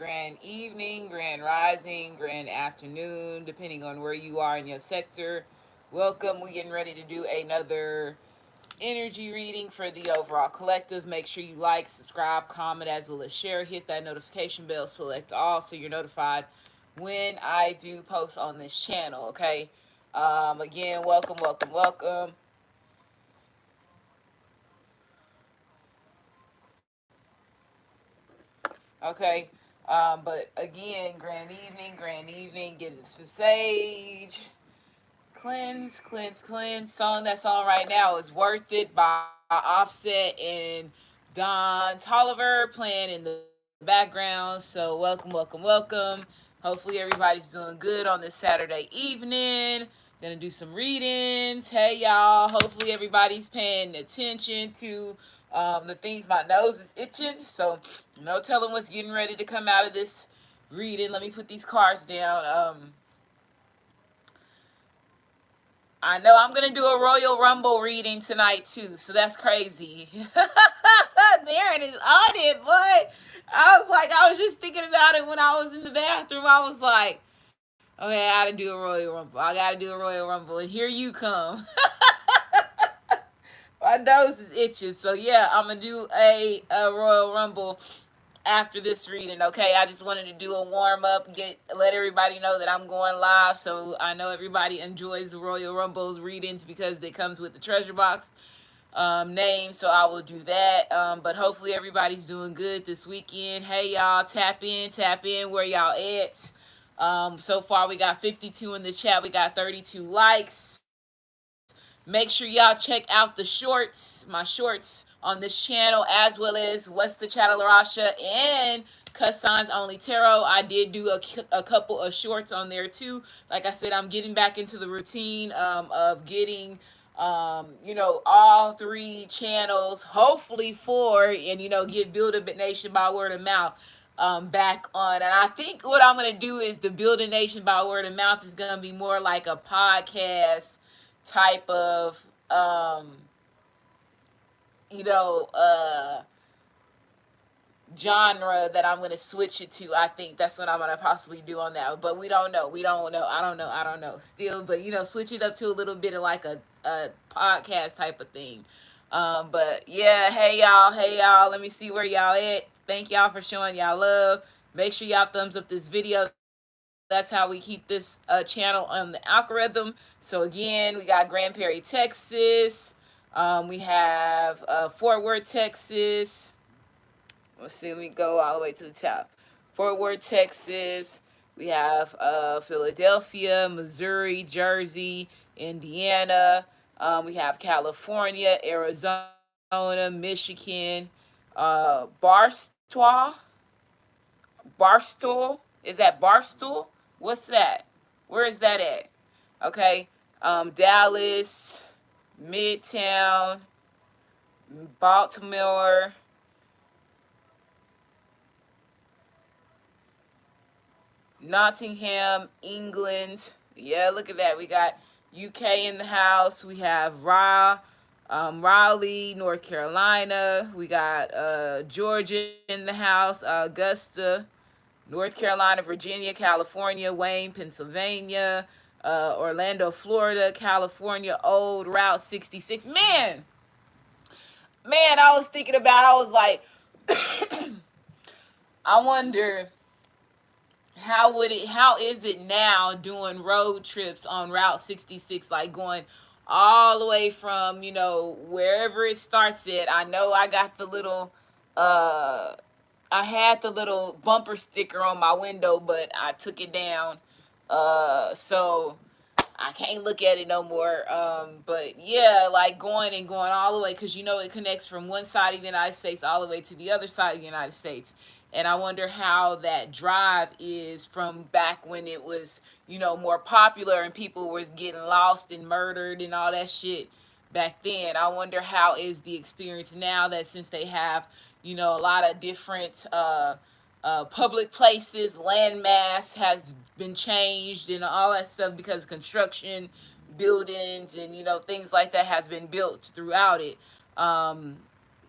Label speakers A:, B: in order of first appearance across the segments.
A: grand evening, grand rising, grand afternoon, depending on where you are in your sector. Welcome. We're getting ready to do another energy reading for the overall collective. Make sure you like, subscribe, comment, as well as share. Hit that notification bell, select all so you're notified when I do post on this channel, okay? Again, welcome, welcome, welcome. Okay. But again, grand evening, getting some sage. Cleanse, cleanse, cleanse. Song that's on right now is Worth It by Offset and Don Tolliver playing in the background. So welcome, welcome, welcome. Hopefully everybody's doing good on this Saturday evening. Gonna do some readings. Hey y'all. Hopefully everybody's paying attention to the things. My nose is itching, so no telling what's getting ready to come out of this reading. Let me put these cards down. I know I'm gonna do a Royal Rumble reading tonight too, so that's crazy. Darren is on it, boy. I was just thinking about it when I was in the bathroom. I was like, okay, I gotta do a Royal Rumble. I gotta do a Royal Rumble, and here you come. My nose is itching, so yeah, I'm gonna do a Royal Rumble after this reading. Okay, I just wanted to do a warm up, let everybody know that I'm going live, so I know everybody enjoys the Royal Rumbles readings because it comes with the treasure box name. So I will do that. But hopefully everybody's doing good this weekend. Hey y'all, tap in where y'all at. So far we got 52 in the chat. We got 32 likes. Make sure y'all check out the shorts, my shorts on this channel, as well as What's the Chattel Larasha and Cuss Only Tarot. I did do a couple of shorts on there too. Like I said, I'm getting back into the routine of getting all three channels, hopefully four, and get Build a Nation by word of mouth back on. And I think what I'm gonna do is the Build a Nation by word of mouth is gonna be more like a podcast type of you know uh genre that I'm gonna switch it to. I think that's what I'm gonna possibly do on that. But we don't know. We don't know. I don't know still. But switch it up to a little bit of like a podcast type of thing. But yeah, hey y'all, hey y'all. Let me see where y'all at. Thank y'all for showing y'all love. Make sure y'all thumbs up this video. That's how we keep this channel on the algorithm. So again, we got Grand Prairie, Texas. We have Fort Worth, Texas. Let's see, we go all the way to the top. Fort Worth, Texas. We have Philadelphia, Missouri, Jersey, Indiana. We have California, Arizona, Michigan, Barstow. Barstool. Is that Barstool? What's that? Where is that at? Okay. Dallas, Midtown, Baltimore, Nottingham, England. Yeah, look at that. We got UK in the house. We have Raleigh, North Carolina. We got Georgia in the house. Augusta, North Carolina, Virginia, California, Wayne, Pennsylvania, Orlando, Florida, California, Old Route 66. Man, I was thinking about, I was like, I wonder how is it now doing road trips on Route 66, like going all the way from wherever it starts at. I know I got the little uh I had the little bumper sticker on my window, but I took it down, so I can't look at it no more. But yeah, like going all the way, because it connects from one side of the United States all the way to the other side of the United States. And I wonder how that drive is from back when it was, more popular and people was getting lost and murdered and all that shit back then. I wonder how is the experience now, that since they have, a lot of different public places, landmass has been changed and all that stuff because construction, buildings, and things like that has been built throughout it.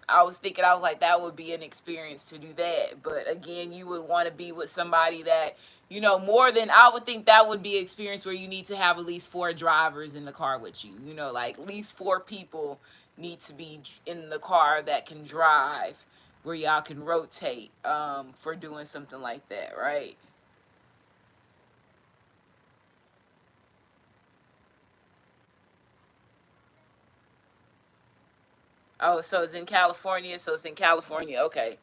A: I was thinking, I was like, that would be an experience to do that. But again, you would want to be with somebody that, more than, I would think that would be an experience where you need to have at least four drivers in the car with you. Like at least four people need to be in the car that can drive, where y'all can rotate for doing something like that, right? Oh, so it's in California. So it's in California. Okay.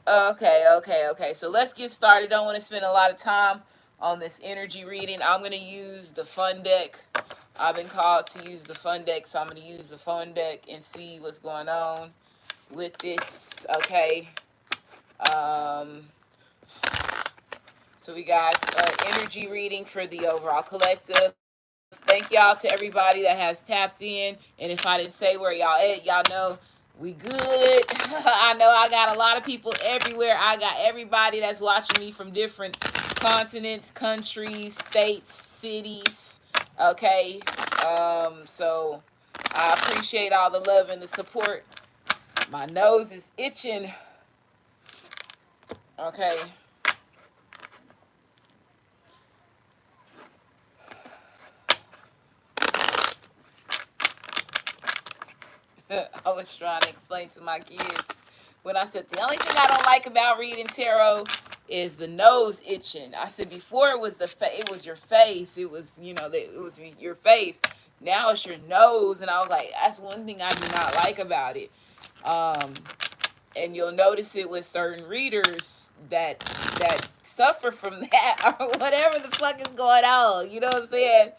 A: Okay, okay, okay. So let's get started. Don't want to spend a lot of time on this energy reading. I'm going to use the fun deck. I've been called to use the fun deck, so I'm going to use the fun deck and see what's going on with this. Okay. Um, so we got energy reading for the overall collective. Thank y'all to everybody that has tapped in. And if I didn't say where y'all at, y'all know we good. I know I got a lot of people everywhere. I got everybody that's watching me from different continents, countries, states, cities. Okay. So I appreciate all the love and the support. My nose is itching. Okay. I was trying to explain to my kids when I said the only thing I don't like about reading tarot is the nose itching. I said before it was it was your face. It was it was your face. Now it's your nose, and I was like, that's one thing I do not like about it. Um, and you'll notice it with certain readers that suffer from that or whatever the fuck is going on. You know what I'm saying?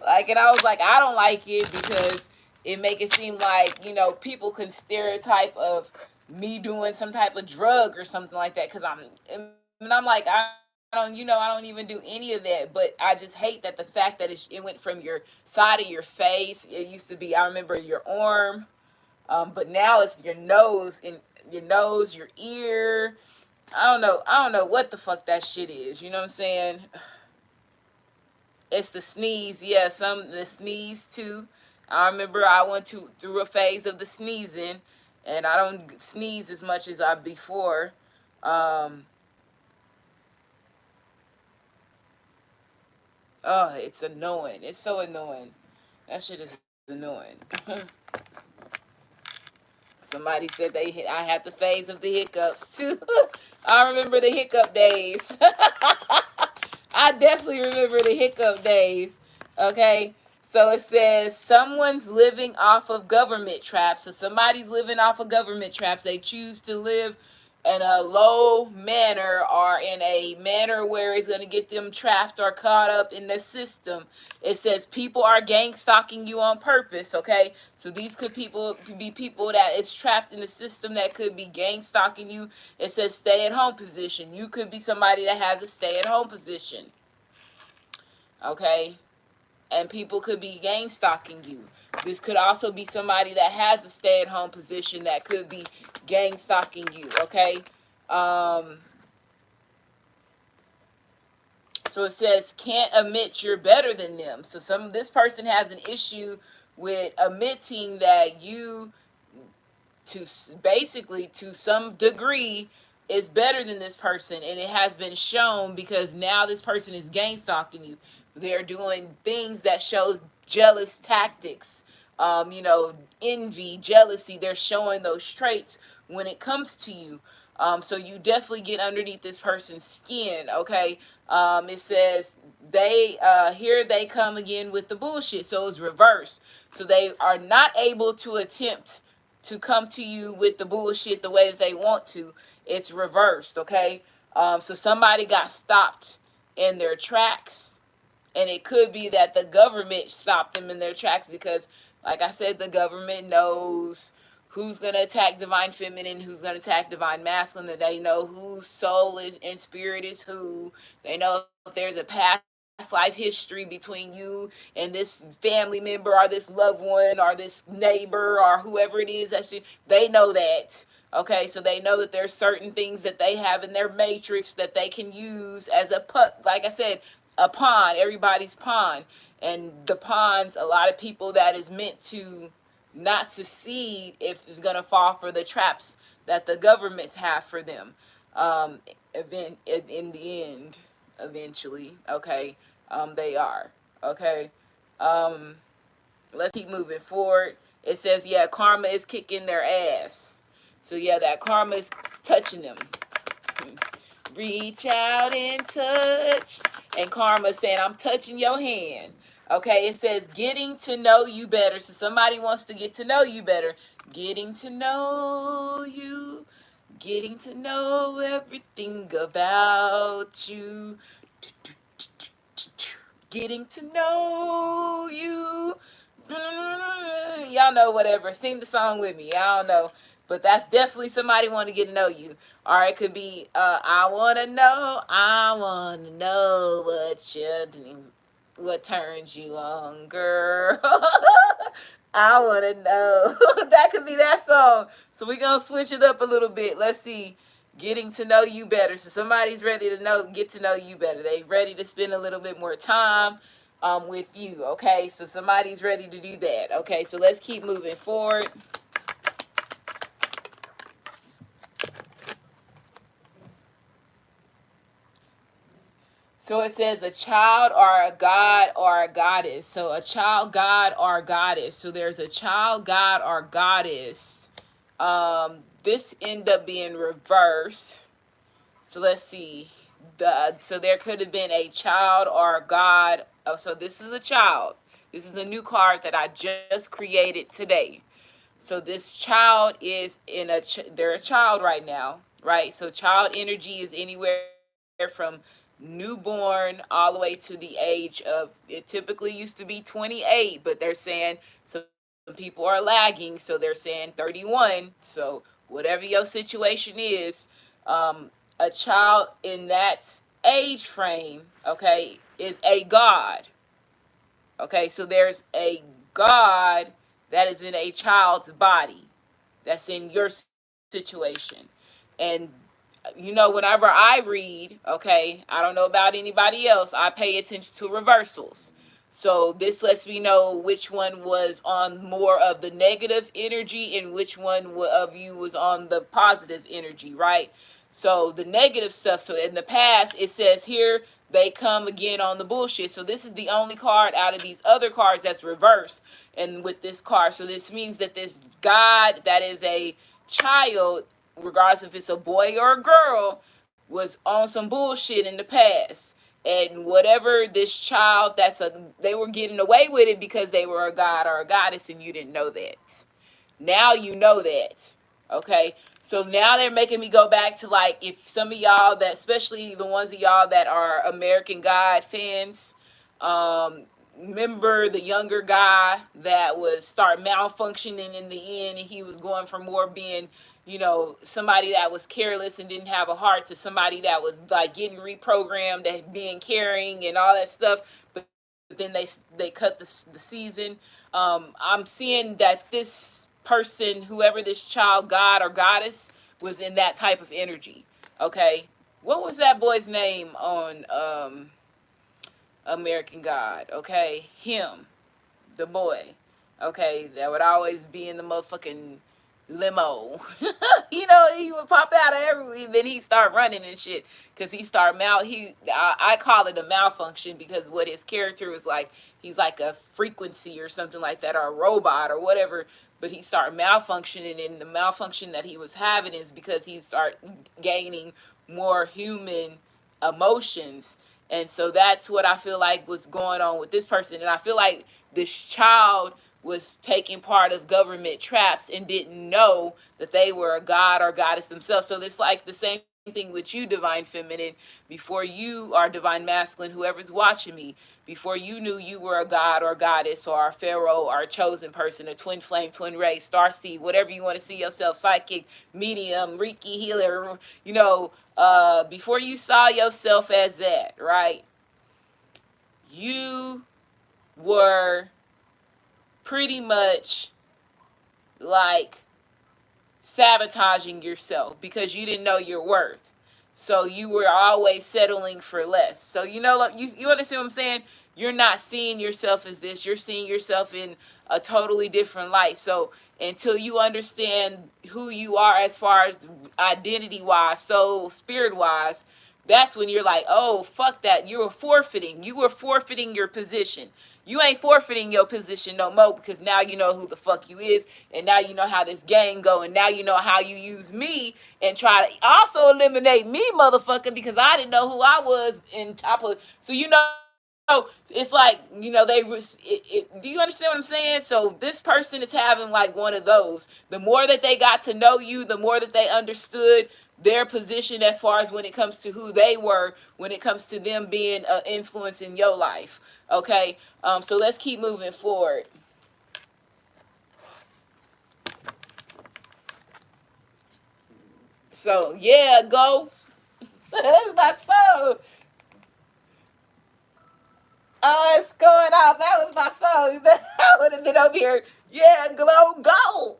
A: Like, and I was like, I don't like it because it make it seem like people can stereotype of me doing some type of drug or something like that. Because I'm like, I don't, I don't even do any of that. But I just hate that the fact that it went from your side of your face. It used to be, I remember, your arm, but now it's your ear. I don't know what the fuck that shit is. You know what I'm saying? It's the sneeze. Yeah, the sneeze too. I remember I went through a phase of the sneezing, and I don't sneeze as much as I before. Um, oh, it's annoying. It's so annoying. That shit is annoying. Somebody said I had the phase of the hiccups too. I remember the hiccup days. I definitely remember the hiccup days. Okay. So it says someone's living off of government traps. So somebody's living off of government traps. They choose to live in a low manner or in a manner where it's going to get them trapped or caught up in the system. It says people are gang stalking you on purpose. Okay. So these could be people that is trapped in the system that could be gang stalking you. It says stay at home position. You could be somebody that has a stay at home position. Okay. And people could be gang stalking you. This could also be somebody that has a stay at home position that could be gang stalking you. Okay. Um, so it says can't admit you're better than them. So this person has an issue with admitting that you to basically to some degree is better than this person, and it has been shown because now this person is gang stalking you. They're doing things that shows jealous tactics, envy, jealousy. They're showing those traits when it comes to you. So you definitely get underneath this person's skin. Okay. It says here they come again with the bullshit. So it's reverse. So they are not able to attempt to come to you with the bullshit the way that they want to. It's reversed. Okay. So somebody got stopped in their tracks, and it could be that the government stopped them in their tracks because, like I said, the government knows who's going to attack divine feminine, who's going to attack divine masculine, that they know whose soul is and spirit is who. They know if there's a past life history between you and this family member or this loved one or this neighbor or whoever it is that they know that. Okay, so they know that there's certain things that they have in their matrix that they can use as like I said, a pawn, everybody's pawn. And the pawns, a lot of people that is meant to not succeed if it's going to fall for the traps that the governments have for them. Event in the end, eventually, okay, they are okay. Um, let's keep moving forward. It says, yeah, karma is kicking their ass. So yeah, that karma is touching them. Reach out and touch. And karma saying, I'm touching your hand. Okay, it says getting to know you better. So somebody wants to get to know you better. Getting to know you. Getting to know everything about you. Getting to know you. Y'all know whatever. Sing the song with me. I don't know. But that's definitely somebody want to get to know you. Or it could be, I want to know what you're doing, what turns you on, girl. I want to know. That could be that song. So we're going to switch it up a little bit. Let's see. Getting to know you better. So somebody's ready to get to know you better. They ready to spend a little bit more time with you. Okay, so somebody's ready to do that. Okay, so let's keep moving forward. So it says a child or a god or a goddess. So a child, god, or goddess. So there's a child, god, or goddess. This end up being reversed. So let's see. So there could have been a child or a god. Oh, so this is a child. This is a new card that I just created today. So this child is they're a child right now, right? So child energy is anywhere from newborn all the way to the age of, it typically used to be 28, but they're saying some people are lagging, so they're saying 31. So whatever your situation is, a child in that age frame, okay, is a god. Okay, so there's a God that is in a child's body, that's in your situation. And whenever I read, okay, I don't know about anybody else, I pay attention to reversals. So this lets me know which one was on more of the negative energy and which one of you was on the positive energy, right? So the negative stuff. So in the past, it says here they come again on the bullshit. So this is the only card out of these other cards that's reversed. And with this card, so this means that this God that is a child, regardless if it's a boy or a girl, was on some bullshit in the past. And whatever this child, they were getting away with it because they were a god or a goddess, and you didn't know that. Now you know that. Okay. So now they're making me go back to, like, if some of y'all that, especially the ones of y'all that are American God fans, remember the younger guy that was start malfunctioning in the end, and he was going from more being, somebody that was careless and didn't have a heart to somebody that was like getting reprogrammed as being caring and all that stuff. But then they cut the season. I'm seeing that this person, whoever this child, god or goddess, was in that type of energy. Okay, what was that boy's name on American God? Okay, him, the boy. Okay, that would always be in the motherfucking limo. He would pop out of everywhere. Then he start running and shit because he start I call it a malfunction because what his character was like, he's like a frequency or something like that, or a robot or whatever. But he started malfunctioning, and the malfunction that he was having is because he start gaining more human emotions. And so that's what I feel like was going on with this person. And I feel like this child was taking part of government traps and didn't know that they were a god or goddess themselves. So it's like the same thing with you, divine feminine. Before you are divine masculine, whoever's watching me, before you knew you were a god or goddess or a pharaoh or a chosen person, a twin flame, twin ray, star seed, whatever you want to see yourself, psychic, medium, Reiki healer, before you saw yourself as that, right? You were pretty much like sabotaging yourself because you didn't know your worth. So you were always settling for less. So you understand what I'm saying? you're not seeing yourself as this. You're seeing yourself in a totally different light. So until you understand who you are as far as identity wise, soul, spirit wise, that's when you're like, oh, fuck that. You were forfeiting. You were forfeiting your position. You ain't forfeiting your position no more, because now you know who the fuck you is, and now you know how this game go, and now you know how you use me and try to also eliminate me, motherfucker, because I didn't know who I was in top of. So it's like, do you understand what I'm saying? So this person is having like one of those. The more that they got to know you, the more that they understood their position as far as when it comes to who they were, when it comes to them being an influence in your life. Okay, so let's keep moving forward. So yeah, go. That's my phone. Oh, it's going off. That was my song. I would have been over here. Yeah, glow, go.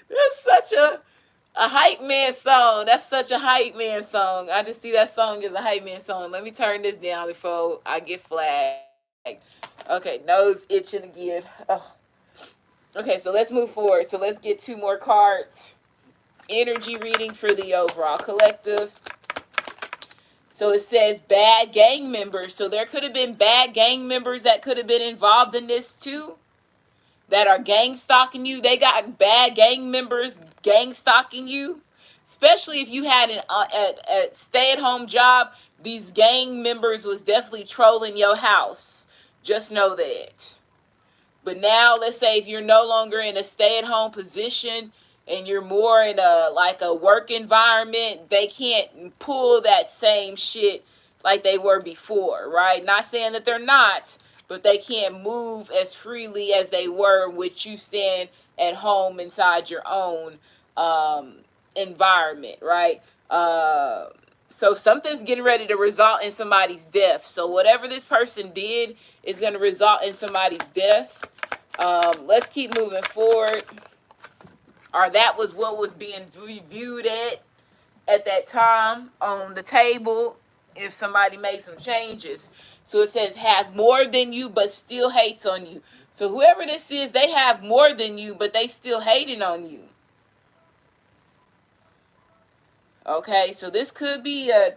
A: That's such a hype man song. That's such a hype man song. I just see that song as a hype man song. Let me turn this down before I get flagged. Okay, nose itching again. Oh. Okay, so let's move forward. So let's get two more cards. Energy reading for the overall collective. So it says bad gang members. So there could have been bad gang members that could have been involved in this too, that are gang stalking you. They got bad gang members gang stalking you. Especially if you had a stay-at-home job, these gang members was definitely trolling your house. Just know that. But now, let's say if you're no longer in a stay-at-home position and you're more in a like a work environment, they can't pull that same shit like they were before, right? Not saying that they're not, but they can't move as freely as they were with you staying at home inside your own environment, right? So something's getting ready to result in somebody's death. So whatever this person did is going to result in somebody's death. Let's keep moving forward. Or that was what was being viewed at that time on the table if somebody made some changes. So it says has more than you but still hates on you. So whoever this is, they have more than you but they still hating on you. Okay, so this could be a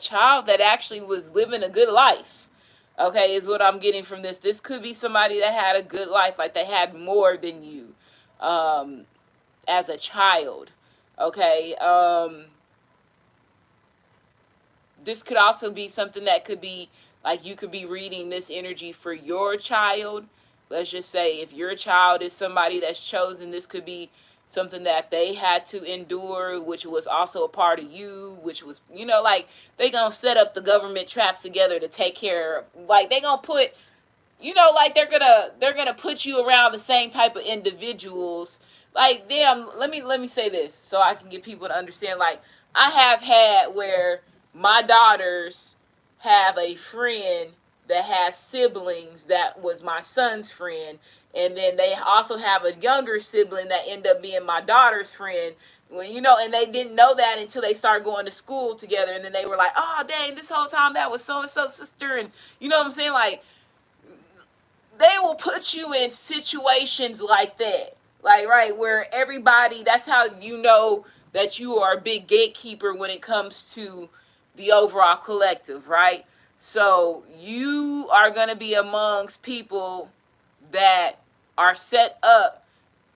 A: child that actually was living a good life. Okay, is what I'm getting from this. This could be somebody that had a good life, like they had more than you as a child. Okay, this could also be something that could be like you could be reading this energy for your child. Let's just say if your child is somebody that's chosen, this could be something that they had to endure, which was also a part of you, which was, like they gonna set up the government traps together to take care of, like they gonna put, like they're gonna put you around the same type of individuals. Like, damn, let me say this so I can get people to understand. Like, I have had where my daughters have a friend that has siblings that was my son's friend, and then they also have a younger sibling that ended up being my daughter's friend. When and they didn't know that until they started going to school together, and then they were like, "Oh, dang, this whole time that was so and so sister," and you know what I'm saying? Like, they will put you in situations like that, like, right, where everybody, that's how you know that you are a big gatekeeper when it comes to the overall collective, right? So you are going to be amongst people that are set up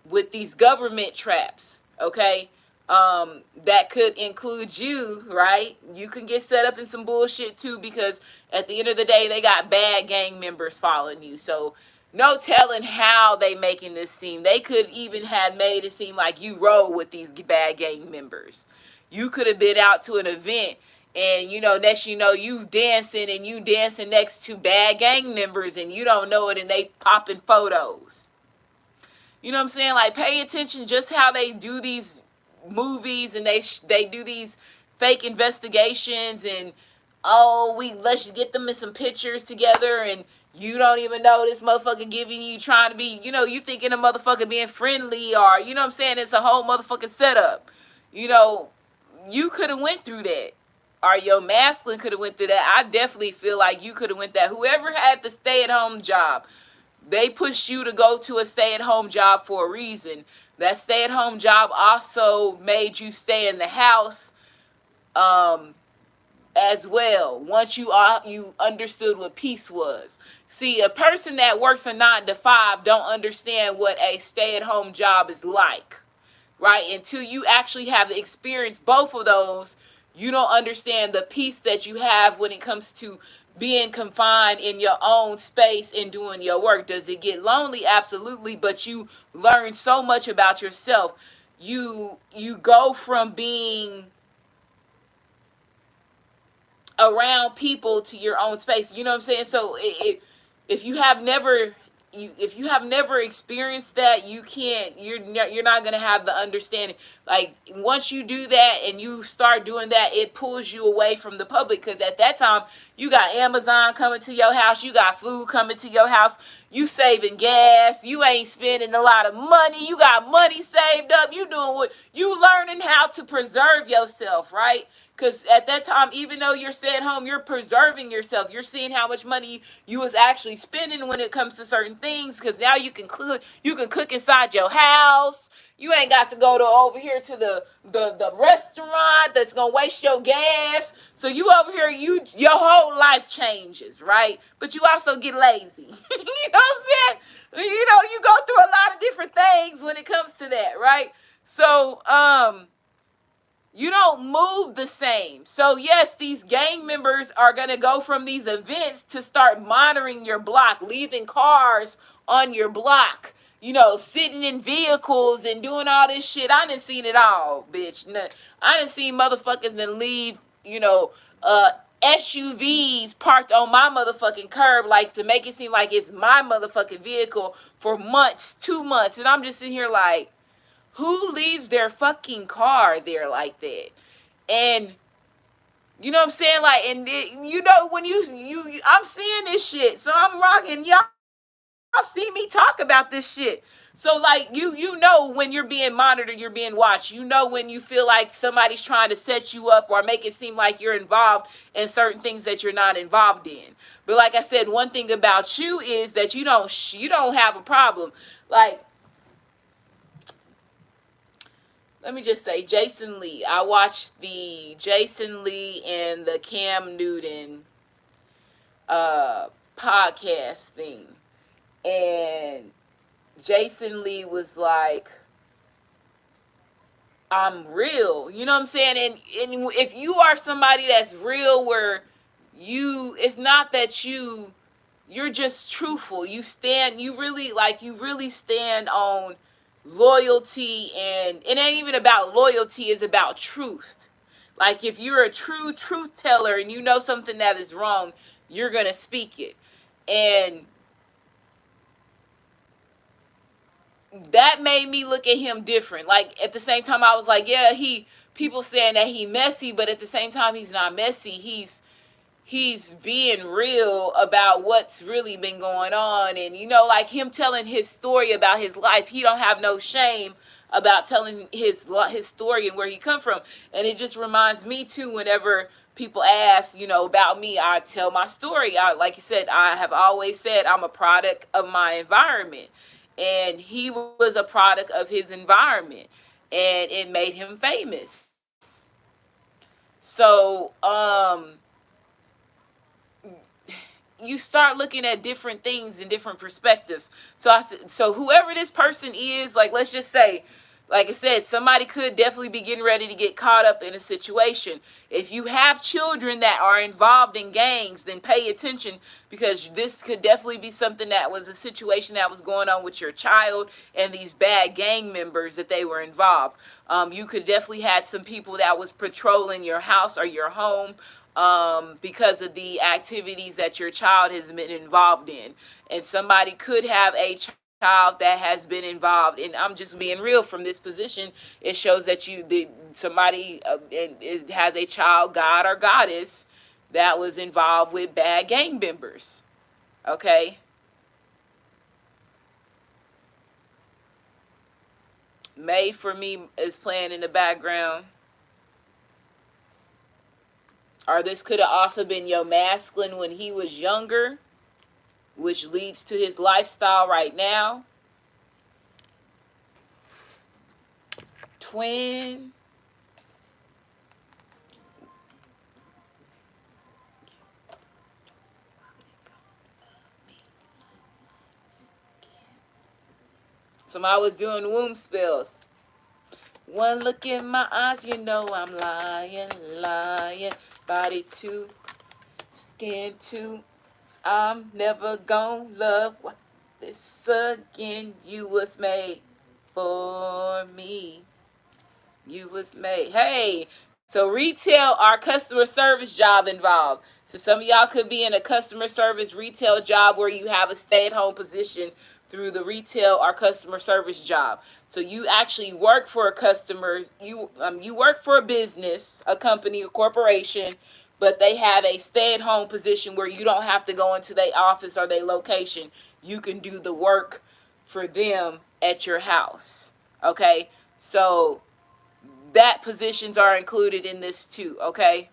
A: with these government traps, okay? That could include you, right? You can get set up in some bullshit too, because at the end of the day, they got bad gang members following you. So no telling how they making this seem. They could even have made it seem like you roll with these bad gang members. You could have been out to an event and next you dancing and you dancing next to bad gang members and you don't know it and they popping photos. You know what I'm saying? Like, pay attention just how they do these movies and they do these fake investigations and let's get them in some pictures together and you don't even know this motherfucker giving you trying to be, you thinking a motherfucker being friendly or, you know what I'm saying? It's a whole motherfucking setup. You know, you could have went through that, or your masculine could have went through that. I definitely feel like you could have went that. Whoever had the stay-at-home job, they pushed you to go to a stay-at-home job for a reason. That stay-at-home job also made you stay in the house, um, as well. Once you understood what peace was. See, a person that works a 9 to 5 don't understand what a stay-at-home job is like, right? Until you actually have experienced both of those, you don't understand the peace that you have when it comes to being confined in your own space and doing your work. Does it get lonely? Absolutely, but you learn so much about yourself. You go from being around people to your own space. You know what I'm saying? So if you have never if you have never experienced that, you can't. You're not gonna have the understanding. Like once you do that and you start doing that, it pulls you away from the public because at that time you got Amazon coming to your house, you got food coming to your house, you saving gas, you ain't spending a lot of money, you got money saved up, you doing what you learning how to preserve yourself, right? Because at that time, even though you're staying home, you're preserving yourself. You're seeing how much money you was actually spending when it comes to certain things. Because now you can cook. You can cook inside your house. You ain't got to go to over here to the restaurant that's gonna waste your gas. So you over here, your whole life changes, right? But you also get lazy. You know what I'm saying? You know, you go through a lot of different things when it comes to that, right? So you don't move the same. So yes, these gang members are going to go from these events to start monitoring your block, leaving cars on your block, you know, sitting in vehicles and doing all this shit. I done seen it all, bitch. I done seen motherfuckers that leave, you know, SUVs parked on my motherfucking curb, like to make it seem like it's my motherfucking vehicle for months, 2 months. And I'm just sitting here like, who leaves their fucking car there like that? And you know what I'm saying? Like, and you know when I'm seeing this shit, so I'm rocking. Y'all see me talk about this shit. So like you know when you're being monitored, you're being watched. You know when you feel like somebody's trying to set you up or make it seem like you're involved in certain things that you're not involved in. But like I said, one thing about you is that you don't have a problem. Like, let me just say, Jason Lee. I watched the Jason Lee and the Cam Newton podcast thing. And Jason Lee was like, I'm real. You know what I'm saying? And if you are somebody that's real where it's not that you're just truthful. You really stand on loyalty, and it ain't even about loyalty, it's about truth. Like if you're a true truth teller and you know something that is wrong, you're going to speak it. And that made me look at him different. Like at the same time I was like, yeah, people saying that he messy, but at the same time he's not messy. He's being real about what's really been going on. And you know, like him telling his story about his life, he don't have no shame about telling his story and where he come from. And it just reminds me too, whenever people ask, you know, about me, I tell my story. Like you said, I have always said I'm a product of my environment, and he was a product of his environment, and it made him famous. So you start looking at different things in different perspectives. So whoever this person is, like let's just say, like I said, somebody could definitely be getting ready to get caught up in a situation. If you have children that are involved in gangs, then pay attention, because this could definitely be something that was a situation that was going on with your child and these bad gang members that they were involved. You could definitely had some people that was patrolling your house or your home because of the activities that your child has been involved in. And somebody could have a child that has been involved, and I'm just being real from this position. It shows that somebody has a child, god or goddess, that was involved with bad gang members. Okay. May for me is playing in the background. Or this could have also been your masculine when he was younger, which leads to his lifestyle right now. Twin. Somebody was doing womb spells. One look in my eyes, you know I'm lying, lying. Body too, skin too. I'm never gonna love this again. You was made for me. You was made. Hey, so retail, our customer service job involved. So some of y'all could be in a customer service retail job where you have a stay-at-home position through the retail or customer service job. So you actually work for a customer. You work for a business, a company, a corporation, but they have a stay-at-home position where you don't have to go into their office or their location. You can do the work for them at your house. Okay, so that positions are included in this too, okay?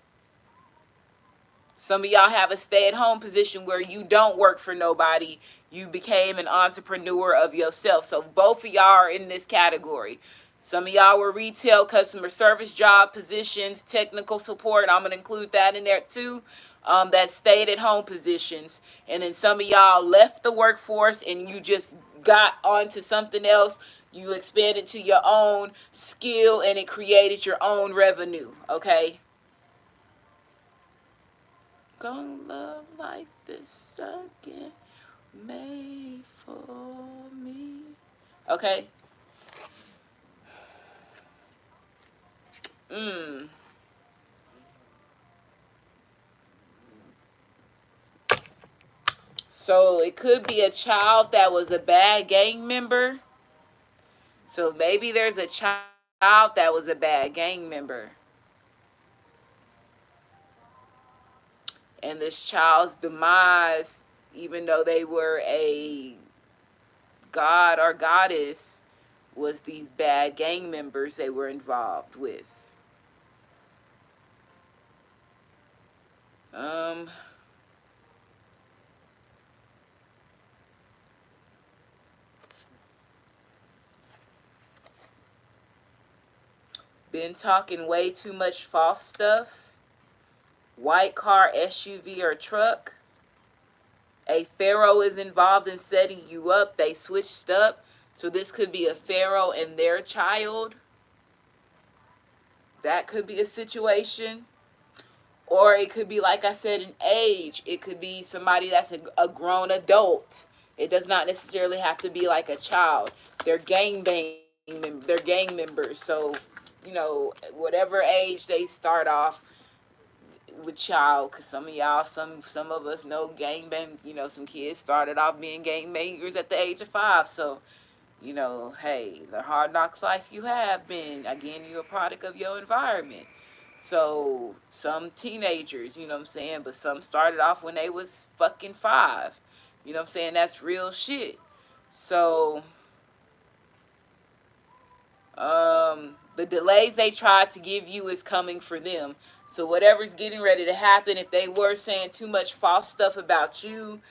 A: Some of y'all have a stay-at-home position where you don't work for nobody. You became an entrepreneur of yourself. So both of y'all are in this category. Some of y'all were retail customer service job positions, technical support. I'm going to include that in there too. That stayed at home positions. And then some of y'all left the workforce and you just got onto something else. You expanded to your own skill and it created your own revenue. Okay. Gonna love like this again. Made for me. Okay. Mm. So it could be a child that was a bad gang member. So maybe there's a child that was a bad gang member. And this child's demise, even though they were a god or goddess, was these bad gang members they were involved with. Um, been talking way too much false stuff. White car, SUV, or truck. A pharaoh is involved in setting you up. They switched up. So this could be a pharaoh and their child. That could be a situation. Or it could be, like I said, an age. It could be somebody that's a grown adult. It does not necessarily have to be like a child. They're they're gang members. So, whatever age they start off with child, because some of y'all, some of us know gang bang. Some kids started off being gang bangers at the age of 5. So, hey, the hard knocks life you have been, again, you're a product of your environment. So some teenagers, you know what I'm saying, but some started off when they was fucking 5. You know what I'm saying? That's real shit. So the delays they tried to give you is coming for them. So whatever's getting ready to happen, if they were saying too much false stuff about you,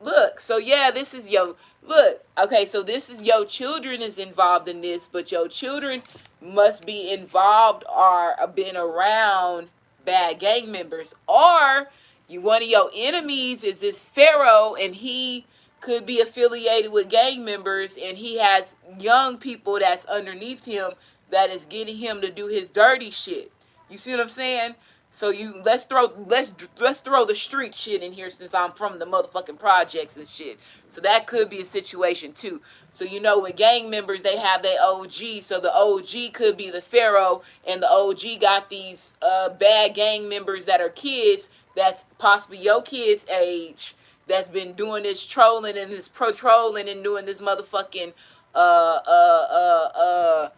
A: look, so yeah, this is your look. Okay, so this is your children is involved in this, but your children must be involved or been around bad gang members, or one of your enemies is this pharaoh, and he could be affiliated with gang members, and he has young people that's underneath him that is getting him to do his dirty shit. You see what I'm saying? So let's throw the street shit in here since I'm from the motherfucking projects and shit. So that could be a situation too. So with gang members they have their OG. So the OG could be the pharaoh, and the OG got these bad gang members that are kids that's possibly your kid's age that's been doing this trolling and this pro trolling and doing this motherfucking uh uh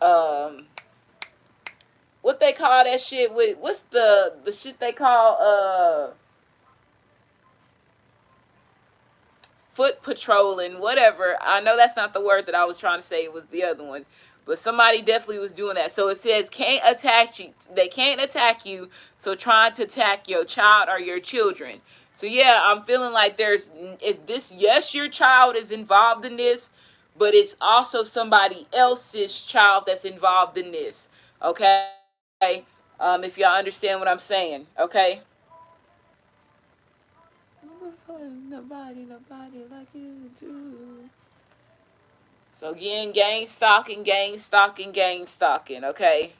A: uh um what they call that shit with, what's the shit they call foot patrolling, whatever. I know that's not the word that I was trying to say, it was the other one. But somebody definitely was doing that. So it says can't attack you. They can't attack you. So trying to attack your child or your children. So yeah, I'm feeling like there's is this. Yes, your child is involved in this, but it's also somebody else's child that's involved in this. Okay, if y'all understand what I'm saying. Okay. Nobody like you too. So again, gang stalking, gang stalking, gang stalking. Okay.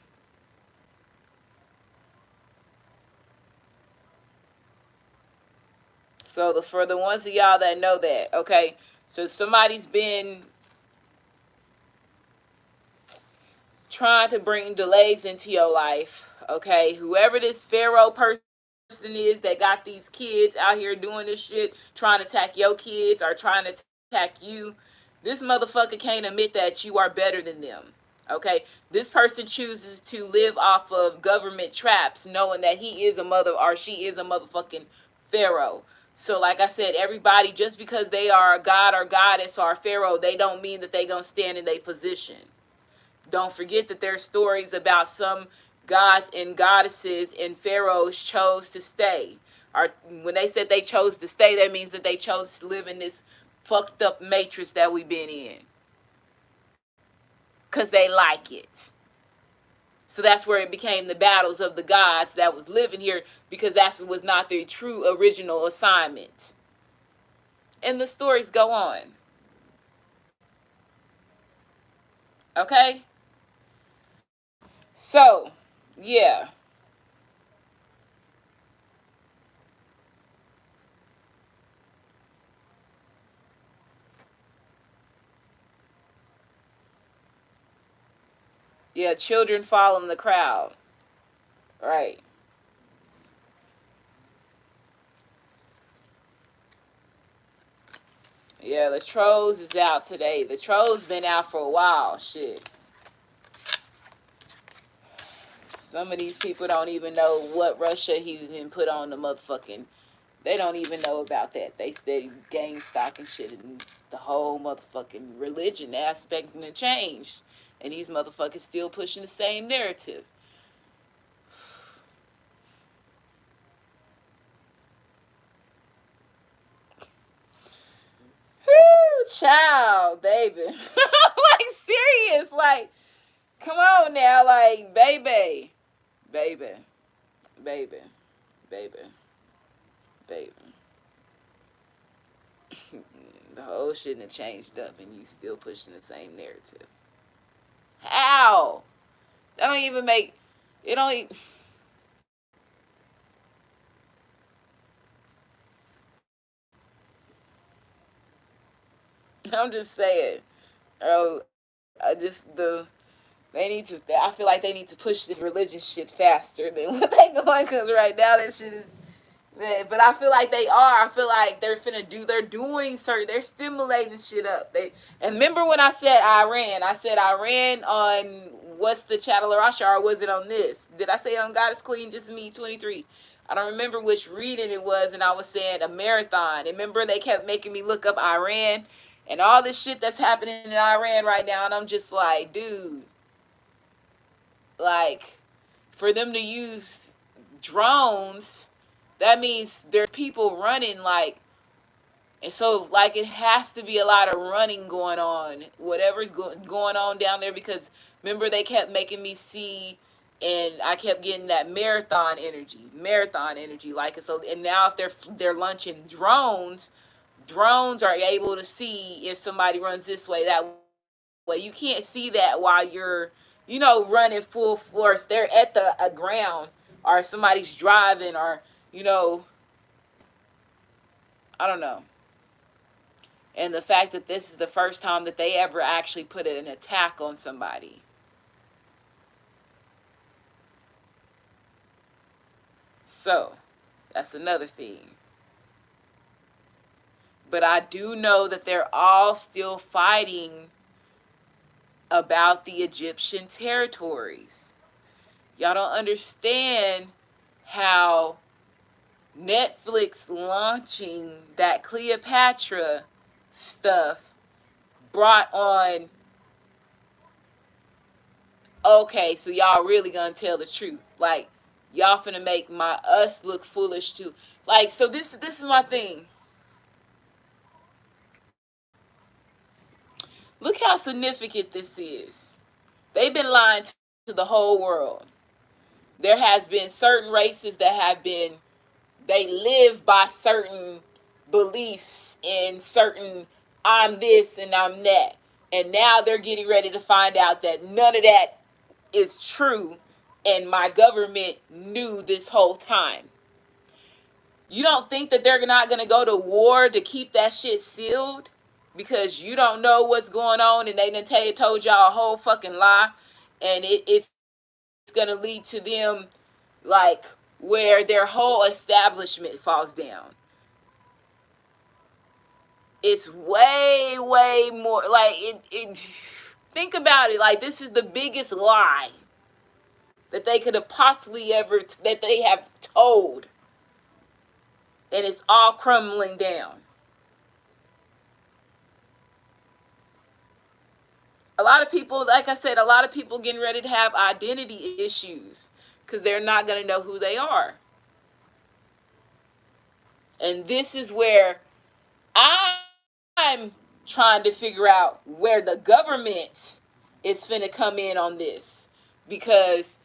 A: So for the ones of y'all that know that, okay. So somebody's been trying to bring delays into your life, okay. Whoever this Pharaoh person is that got these kids out here doing this shit, trying to attack your kids or trying to attack you, this motherfucker can't admit that you are better than them. Okay, this person chooses to live off of government traps, knowing that he is a mother or she is a motherfucking pharaoh. So, like I said, everybody just because they are a god or goddess or a pharaoh, they don't mean that they gonna stand in their position. Don't forget that there's stories about some gods and goddesses and pharaohs chose to stay. Or when they said they chose to stay, that means that they chose to live in this fucked up matrix that we've been in. Because they like it. So that's where it became the battles of the gods that was living here, because that was not their true original assignment. And the stories go on. Okay? So, yeah. Yeah, children following the crowd. Right. Yeah, the Trolls is out today. The Trolls been out for a while. Shit. Some of these people don't even know what Russia he's in put on the motherfucking. They don't even know about that. They steady gang stock and shit, and the whole motherfucking religion aspect and change. And these motherfuckers still pushing the same narrative. Whoo, child, baby. I'm like serious. Like, come on now, like, baby, baby, baby, baby, baby. The whole shit done changed up, and you still pushing the same narrative. How? That don't even make it. Don't. Even, I'm just saying. Oh, I just the they need to. I feel like they need to push this religion shit faster than what they going, because right now that shit is. But I feel like they are. I feel like they're finna do. They're doing certain. They're stimulating shit up. They and remember when I said Iran? I said Iran on what's the Channel Rasha, or was it on this? Did I say it on Goddess Queen? Just me 23. I don't remember which reading it was, and I was saying a marathon. And remember they kept making me look up Iran and all this shit that's happening in Iran right now, and I'm just like, dude, like for them to use drones, that means there's people running, like, and so like it has to be a lot of running going on, whatever's going on down there, because remember they kept making me see, and I kept getting that marathon energy, like, so. And now if they're launching drones are able to see if somebody runs this way, that way. You can't see that while you're, running full force. They're at the ground, or somebody's driving, or, you know, I don't know. And the fact that this is the first time that they ever actually put an attack on somebody. So, that's another thing. But I do know that they're all still fighting about the Egyptian territories. Y'all don't understand how Netflix launching that Cleopatra stuff brought on okay, so y'all really gonna tell the truth. Like, y'all finna make us look foolish too. Like, so this is my thing. Look how significant this is. They've been lying to the whole world. There has been certain races that have been, they live by certain beliefs and certain, I'm this and I'm that. And now they're getting ready to find out that none of that is true, and my government knew this whole time. You don't think that they're not going to go to war to keep that shit sealed? Because you don't know what's going on, and they done told y'all a whole fucking lie, and it's going to lead to them, like, where their whole establishment falls down. It's way, way more, like, think about it, like, this is the biggest lie that they could have possibly ever, that they have told, and it's all crumbling down. A lot of people, like I said, a lot of people getting ready to have identity issues because they're not going to know who they are. And this is where I'm trying to figure out where the government is finna come in on this. Because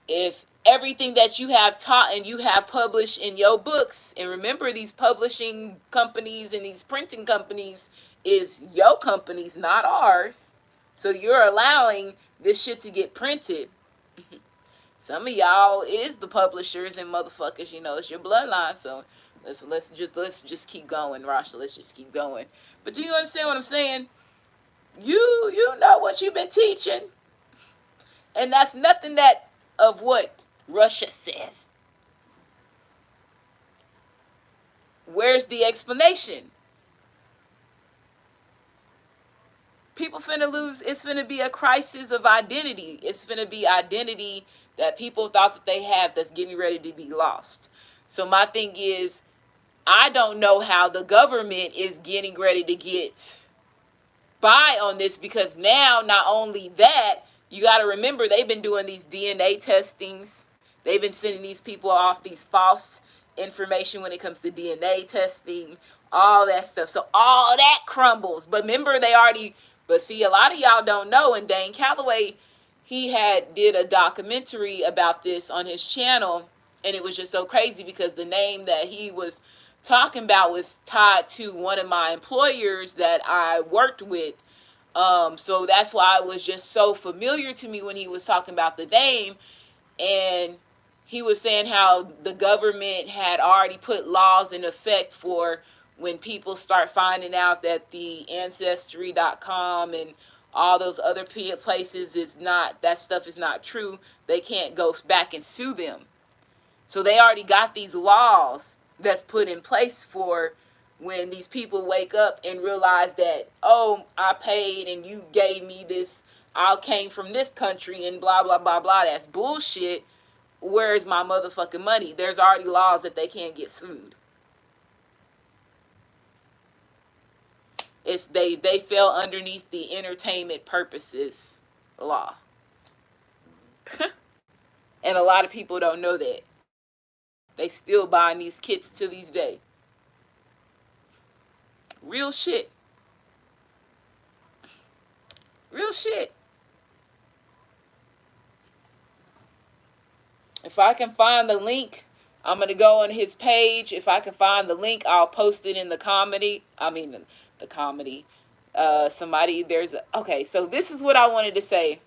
A: if everything that you have taught and you have published in your books, and remember, these publishing companies and these printing companies is your companies, not ours. So you're allowing this shit to get printed. Some of y'all is the publishers and motherfuckers, it's your bloodline. So let's just keep going, Rasha. Let's just keep going. But do you understand what I'm saying? You know what you've been teaching. And that's nothing that of what Russia says. Where's the explanation? People finna lose. It's finna be a crisis of identity. It's finna be identity that people thought that they have that's getting ready to be lost. So my thing is, I don't know how the government is getting ready to get by on this, because now not only that, you got to remember they've been doing these DNA testings. They've been sending these people off these false information when it comes to DNA testing, all that stuff. So all that crumbles. But remember, but see, a lot of y'all don't know. And Dane Calloway, he did a documentary about this on his channel. And it was just so crazy because the name that he was talking about was tied to one of my employers that I worked with. So that's why it was just so familiar to me when he was talking about the name. And he was saying how the government had already put laws in effect for when people start finding out that the ancestry.com and all those other places that stuff is not true, they can't go back and sue them. So they already got these laws that's put in place for when these people wake up and realize that, oh, I paid and you gave me this, I came from this country and blah, blah, blah, blah. That's bullshit. Where is my motherfucking money? There's already laws that they can't get sued. They fell underneath the entertainment purposes law. And a lot of people don't know that. They still buying these kits to this day. Real shit. Real shit. If I can find the link, I'm going to go on his page. If I can find the link, I'll post it in the comedy. The comedy. Okay, so this is what I wanted to say.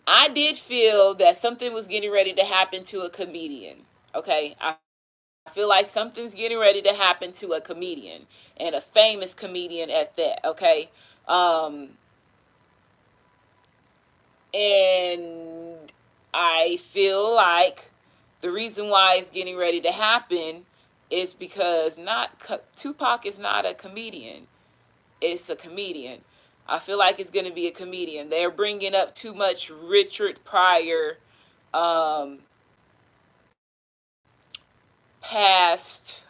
A: I did feel that something was getting ready to happen to a comedian. Okay, I feel like something's getting ready to happen to a comedian, and a famous comedian at that. Okay, and I feel like the reason why it's getting ready to happen is because Tupac is not a comedian. It's a comedian. I feel like it's going to be a comedian. They're bringing up too much Richard Pryor past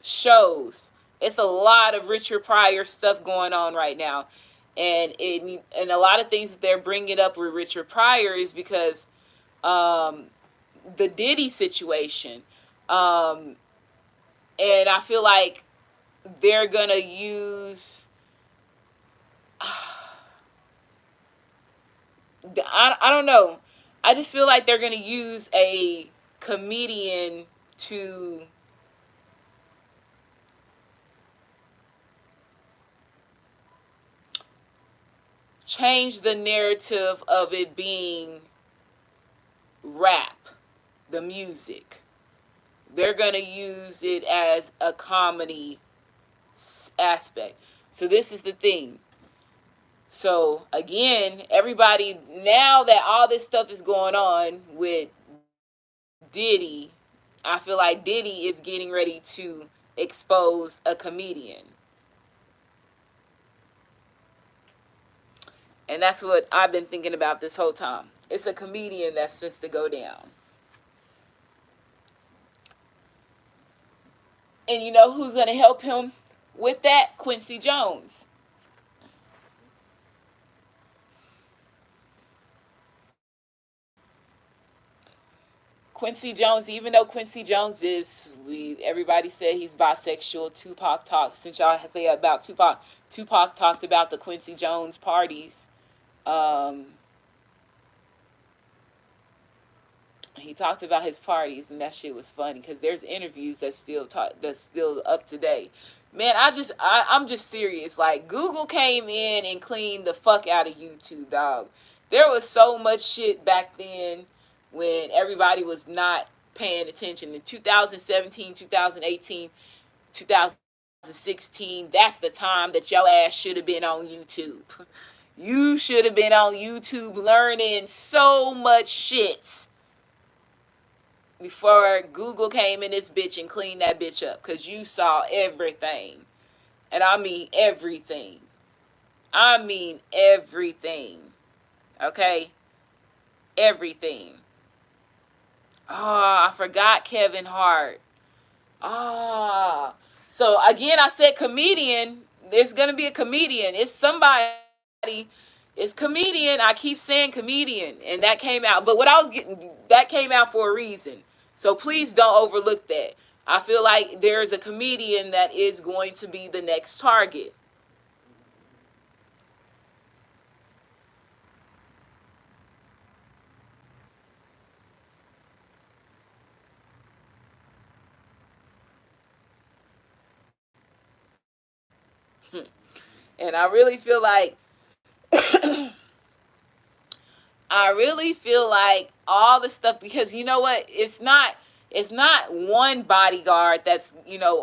A: shows It's a lot of Richard Pryor stuff going on right now, and a lot of things that they're bringing up with Richard Pryor is because um, the Diddy situation, um, and I feel like they're gonna use. I don't know. I just feel like they're gonna use a comedian to change the narrative of it being rap, the music. They're going to use it as a comedy aspect. So this is the thing. So again, everybody, now that all this stuff is going on with Diddy, I feel like Diddy is getting ready to expose a comedian. And that's what I've been thinking about this whole time. It's a comedian that's just to go down. And you know who's going to help him with that? Quincy Jones. Quincy Jones, even though Quincy Jones is, everybody said he's bisexual. Tupac talked, since y'all say about Tupac, Tupac talked about the Quincy Jones parties. Um, he talked about his parties, and that shit was funny because there's interviews that's still up to date. Man, I'm just serious. Like, Google came in and cleaned the fuck out of YouTube, dog. There was so much shit back then when everybody was not paying attention. In 2017, 2018, 2016, that's the time that your ass should have been on YouTube. You should have been on YouTube learning so much shit before Google came in this bitch and cleaned that bitch up, because you saw everything. And I mean everything. I mean everything. Okay? Everything. Oh, I forgot Kevin Hart. Ah. So again, I said comedian. There's gonna be a comedian. It's somebody. It's comedian. I keep saying comedian, and that came out. But what I was getting, that came out for a reason. So please don't overlook that. I feel like there's a comedian that is going to be the next target. And I really feel like all the stuff, because you know what? It's not one bodyguard that's,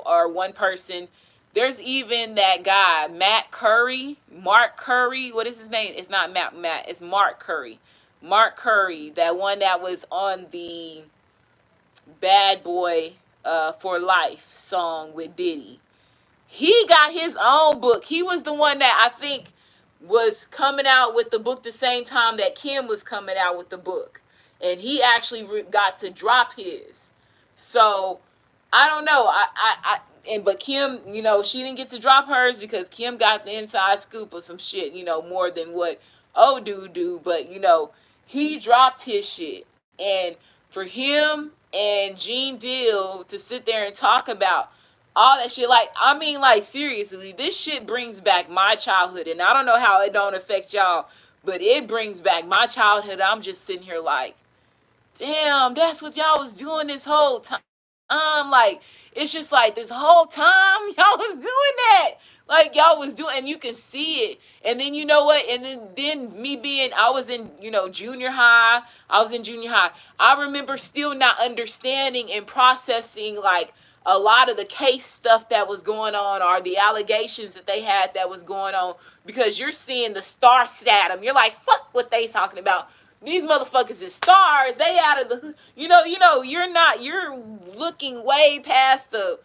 A: or one person. There's even that guy, Mark Curry. What is his name? It's not Matt, it's Mark Curry. Mark Curry, that one that was on the Bad Boy for Life song with Diddy. He got his own book. He was the one that I think was coming out with the book the same time that Kim was coming out with the book. And he actually got to drop his. So, I don't know. But Kim, she didn't get to drop hers because Kim got the inside scoop of some shit, more than what dude do. But, he dropped his shit. And for him and Gene Deal to sit there and talk about all that shit, like seriously, this shit brings back my childhood, and I don't know how it don't affect y'all, but it brings back my childhood. I'm just sitting here like, damn, that's what y'all was doing this whole time. Like, it's just like this whole time y'all was doing that. Like, y'all was doing, and you can see it. And then you know what? And then me being, I was in, junior high. I was in junior high. I remember still not understanding and processing, like, a lot of the case stuff that was going on, or the allegations that they had that was going on, because you're seeing the star statum. You're like, fuck what they talking about. These motherfuckers is stars. They out of the, you're looking way past the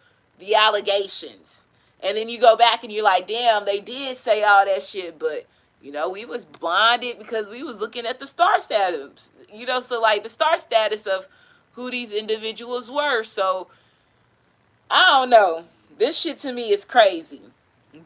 A: allegations. And then you go back and you're like, damn, they did say all that shit, but we was blinded because we was looking at the star status. So like the star status of who these individuals were. So I don't know. This shit to me is crazy.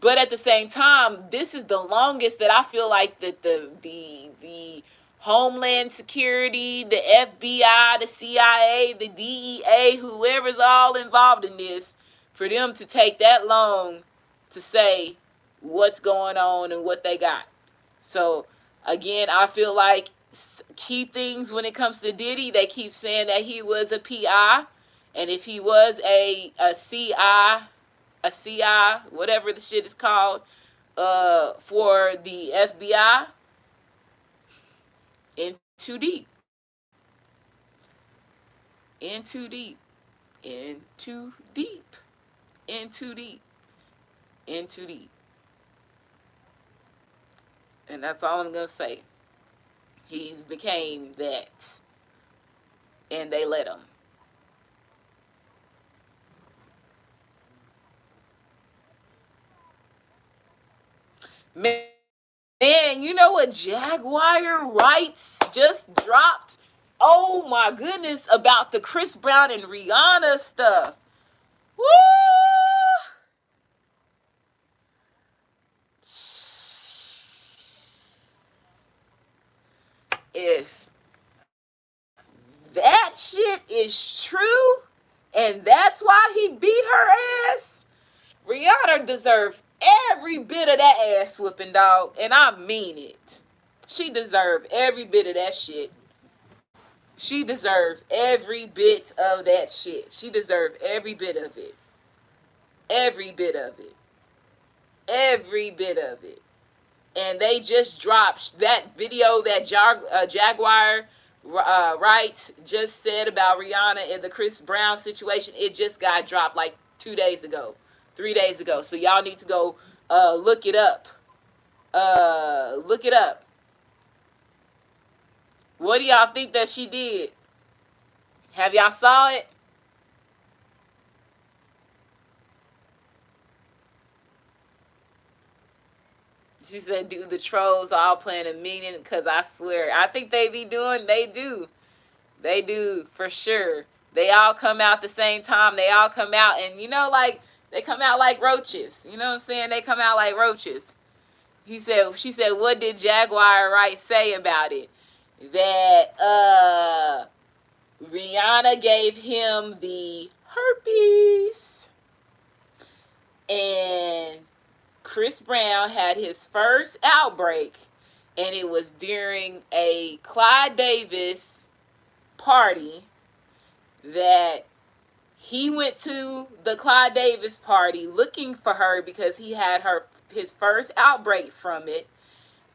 A: But at the same time, this is the longest that I feel like that the Homeland Security, the FBI, the CIA, the DEA, whoever's all involved in this, for them to take that long to say what's going on and what they got. So again, I feel like key things when it comes to Diddy, they keep saying that he was a PI, and if he was a CI, whatever the shit is called, for the FBI, in too deep, in too deep, in too deep, in too deep, in too deep, and that's all I'm gonna say. He's became that, and they let him. Man, man, you know what Jaguar Rights just dropped? Oh my goodness, about the Chris Brown and Rihanna stuff. Woo! If that shit is true, and that's why he beat her ass, Rihanna deserved every bit of that ass whooping, dog. And I mean it. She deserved every bit of that shit. She deserved every bit of that shit. She deserved every bit of it. Every bit of it. Every bit of it. And they just dropped that video that Jaguar Wright just said about Rihanna and the Chris Brown situation. It just got dropped like 2 days ago, 3 days ago. So y'all need to go look it up. Look it up. What do y'all think that she did? Have y'all saw it? She said, "Do the trolls all plan a meeting?" Because I swear, I think they be doing. They do. They do for sure. They all come out the same time. They all come out, and like they come out like roaches. You know what I'm saying? They come out like roaches. She said, what did Jaguar Wright say about it? That Rihanna gave him the herpes, and Chris Brown had his first outbreak, and it was during a Clyde Davis party that he went to the Clyde Davis party looking for her because he had his first outbreak from it.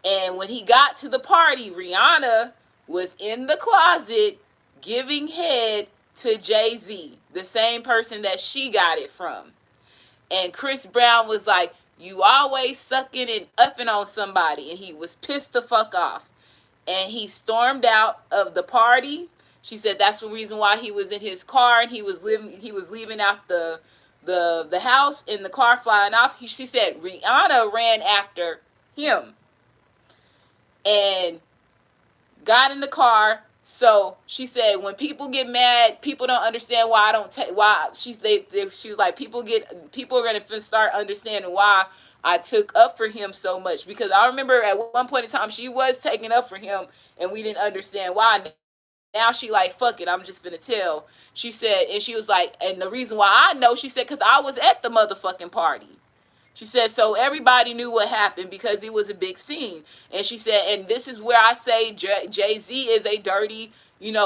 A: And when he got to the party, Rihanna was in the closet giving head to Jay-Z, the same person that she got it from. And Chris Brown was like, "You always sucking and effing on somebody." And he was pissed the fuck off. And he stormed out of the party. She said that's the reason why he was in his car, and he was leaving out the house, in the car flying off. She said Rihanna ran after him and got in the car. So she said, when people get mad, people don't understand why I don't take why she was like, people are gonna start understanding why I took up for him so much, because I remember at one point in time she was taking up for him and we didn't understand why. Now she like, fuck it, I'm just gonna tell. She said, and she was like, and the reason why I know, she said, because I was at the motherfucking party. She said, so everybody knew what happened because it was a big scene. And she said, and this is where I say Jay-Z is a dirty,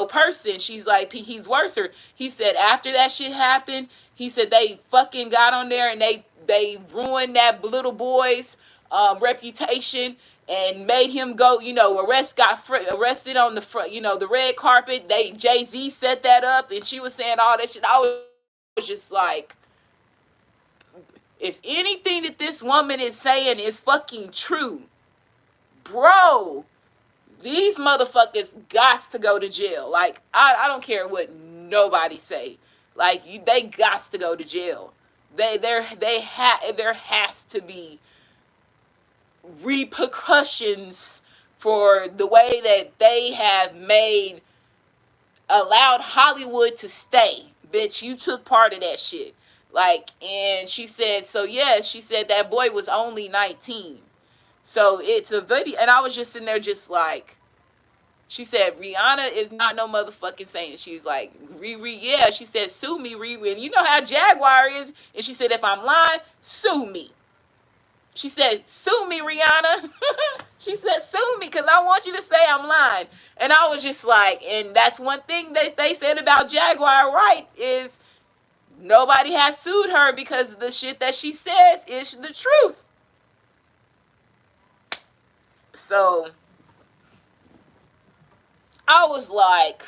A: person. She's like, he's worser. He said, after that shit happened, he said they fucking got on there and they ruined that little boy's reputation and made him go, arrested on the front, the red carpet. Jay-Z set that up, and she was saying all that shit. I was just like, if anything that this woman is saying is fucking true, bro, these motherfuckers got to go to jail. Like, I don't care what nobody say. Like, they got to go to jail. There has to be repercussions for the way that they have allowed Hollywood to stay. Bitch, you took part of that shit. Like, and she said, so yeah, she said that boy was only 19. So it's a video, and I was just sitting there, just like, she said, Rihanna is not no motherfucking saint. She was like, Riri, yeah. She said, sue me, Riri. And you know how Jaguar is. And she said, if I'm lying, sue me. She said, sue me, Rihanna. She said, sue me, because I want you to say I'm lying. And I was just like, and that's one thing that they said about Jaguar Wright is nobody has sued her because the shit that she says is the truth. So I was like,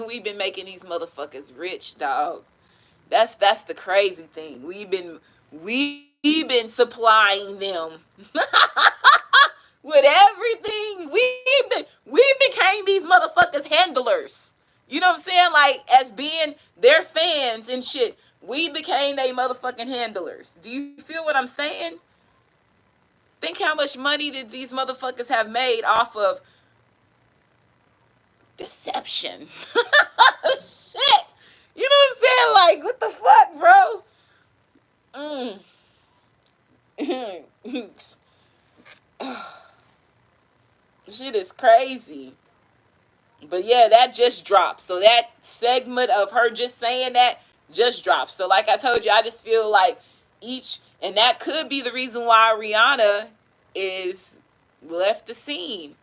A: we've been making these motherfuckers rich, dog. That's the crazy thing. We've been supplying them with everything. We became these motherfuckers handlers. You know what I'm saying? Like, as being their fans and shit, we became they motherfucking handlers. Do you feel what I'm saying? Think how much money that these motherfuckers have made off of deception. Shit. You know what I'm saying? Like, what the fuck, bro? Shit is crazy. But yeah, that just dropped. So that segment of her just saying that just dropped. So like I told you, I just feel like each, and that could be the reason why Rihanna is left the scene.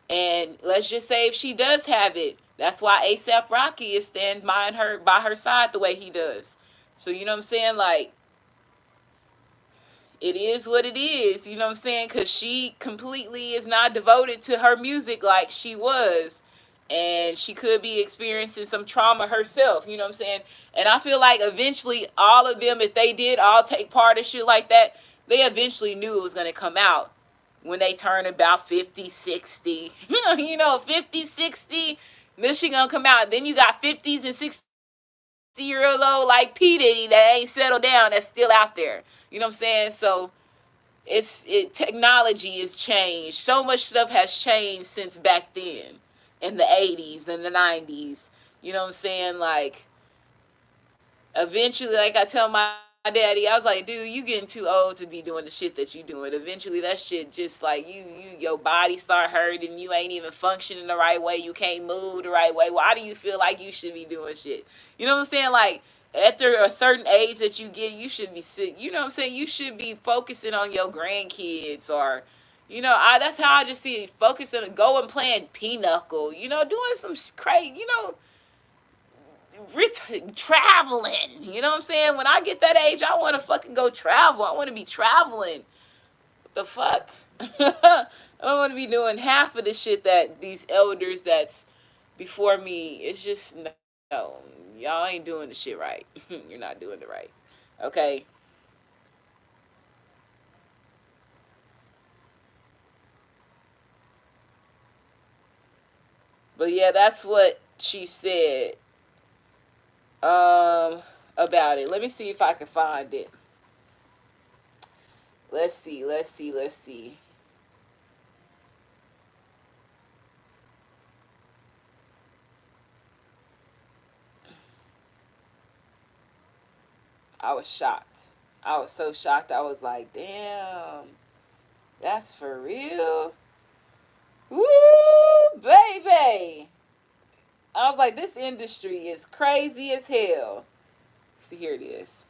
A: And let's just say if she does have it, that's why ASAP Rocky is standing by her side the way he does. So you know what I'm saying? Like, it is what it is, you know what I'm saying? Because she completely is not devoted to her music like she was. And she could be experiencing some trauma herself, you know what I'm saying? And I feel like eventually all of them, if they did all take part in shit like that, they eventually knew it was going to come out when they turn about 50, 60. You know, 50, 60. This shit going to come out. Then you got 50s and 60-year old like P. Diddy that ain't settled down, that's still out there. You know what I'm saying? So technology has changed. So much stuff has changed since back then, in the 80s and the 90s. You know what I'm saying? Like, eventually, like I tell my daddy, I was like, dude, you getting too old to be doing the shit that you doing. Eventually that shit just like your body start hurting, you ain't even functioning the right way, you can't move the right way. Why do you feel like you should be doing shit? You know what I'm saying? Like, after a certain age that you get, you should be sick. You know what I'm saying? You should be focusing on your grandkids, or that's how I just see it. Focusing, going playing pinochle, doing some crazy, traveling. You know what I'm saying? When I get that age, I want to fucking go travel. I want to be traveling. What the fuck? I don't want to be doing half of the shit that these elders that's before me. It's just no. Y'all ain't doing the shit right. You're not doing it right. Okay. But yeah, that's what she said um about it. Let me see if I can find it. Let's see. I was shocked. I was so shocked. I was like, damn, that's for real? Woo, baby. I was like, this industry is crazy as hell. See, here it is.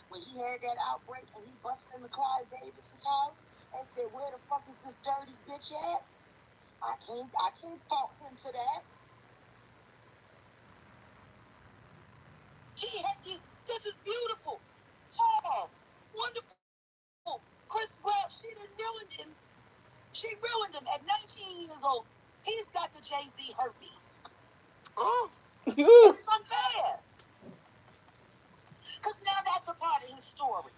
B: when he had that outbreak and he busted into Clyde Davis's house and said, "Where the fuck is this dirty bitch at?" I can't fault him for that. He had this is beautiful. Oh, wonderful. Chris Brown, she done ruined him. She ruined him at 19 years old. He's got the Jay-Z herpes.
A: Oh.
B: And it's unfair. Because now that's a part of his story.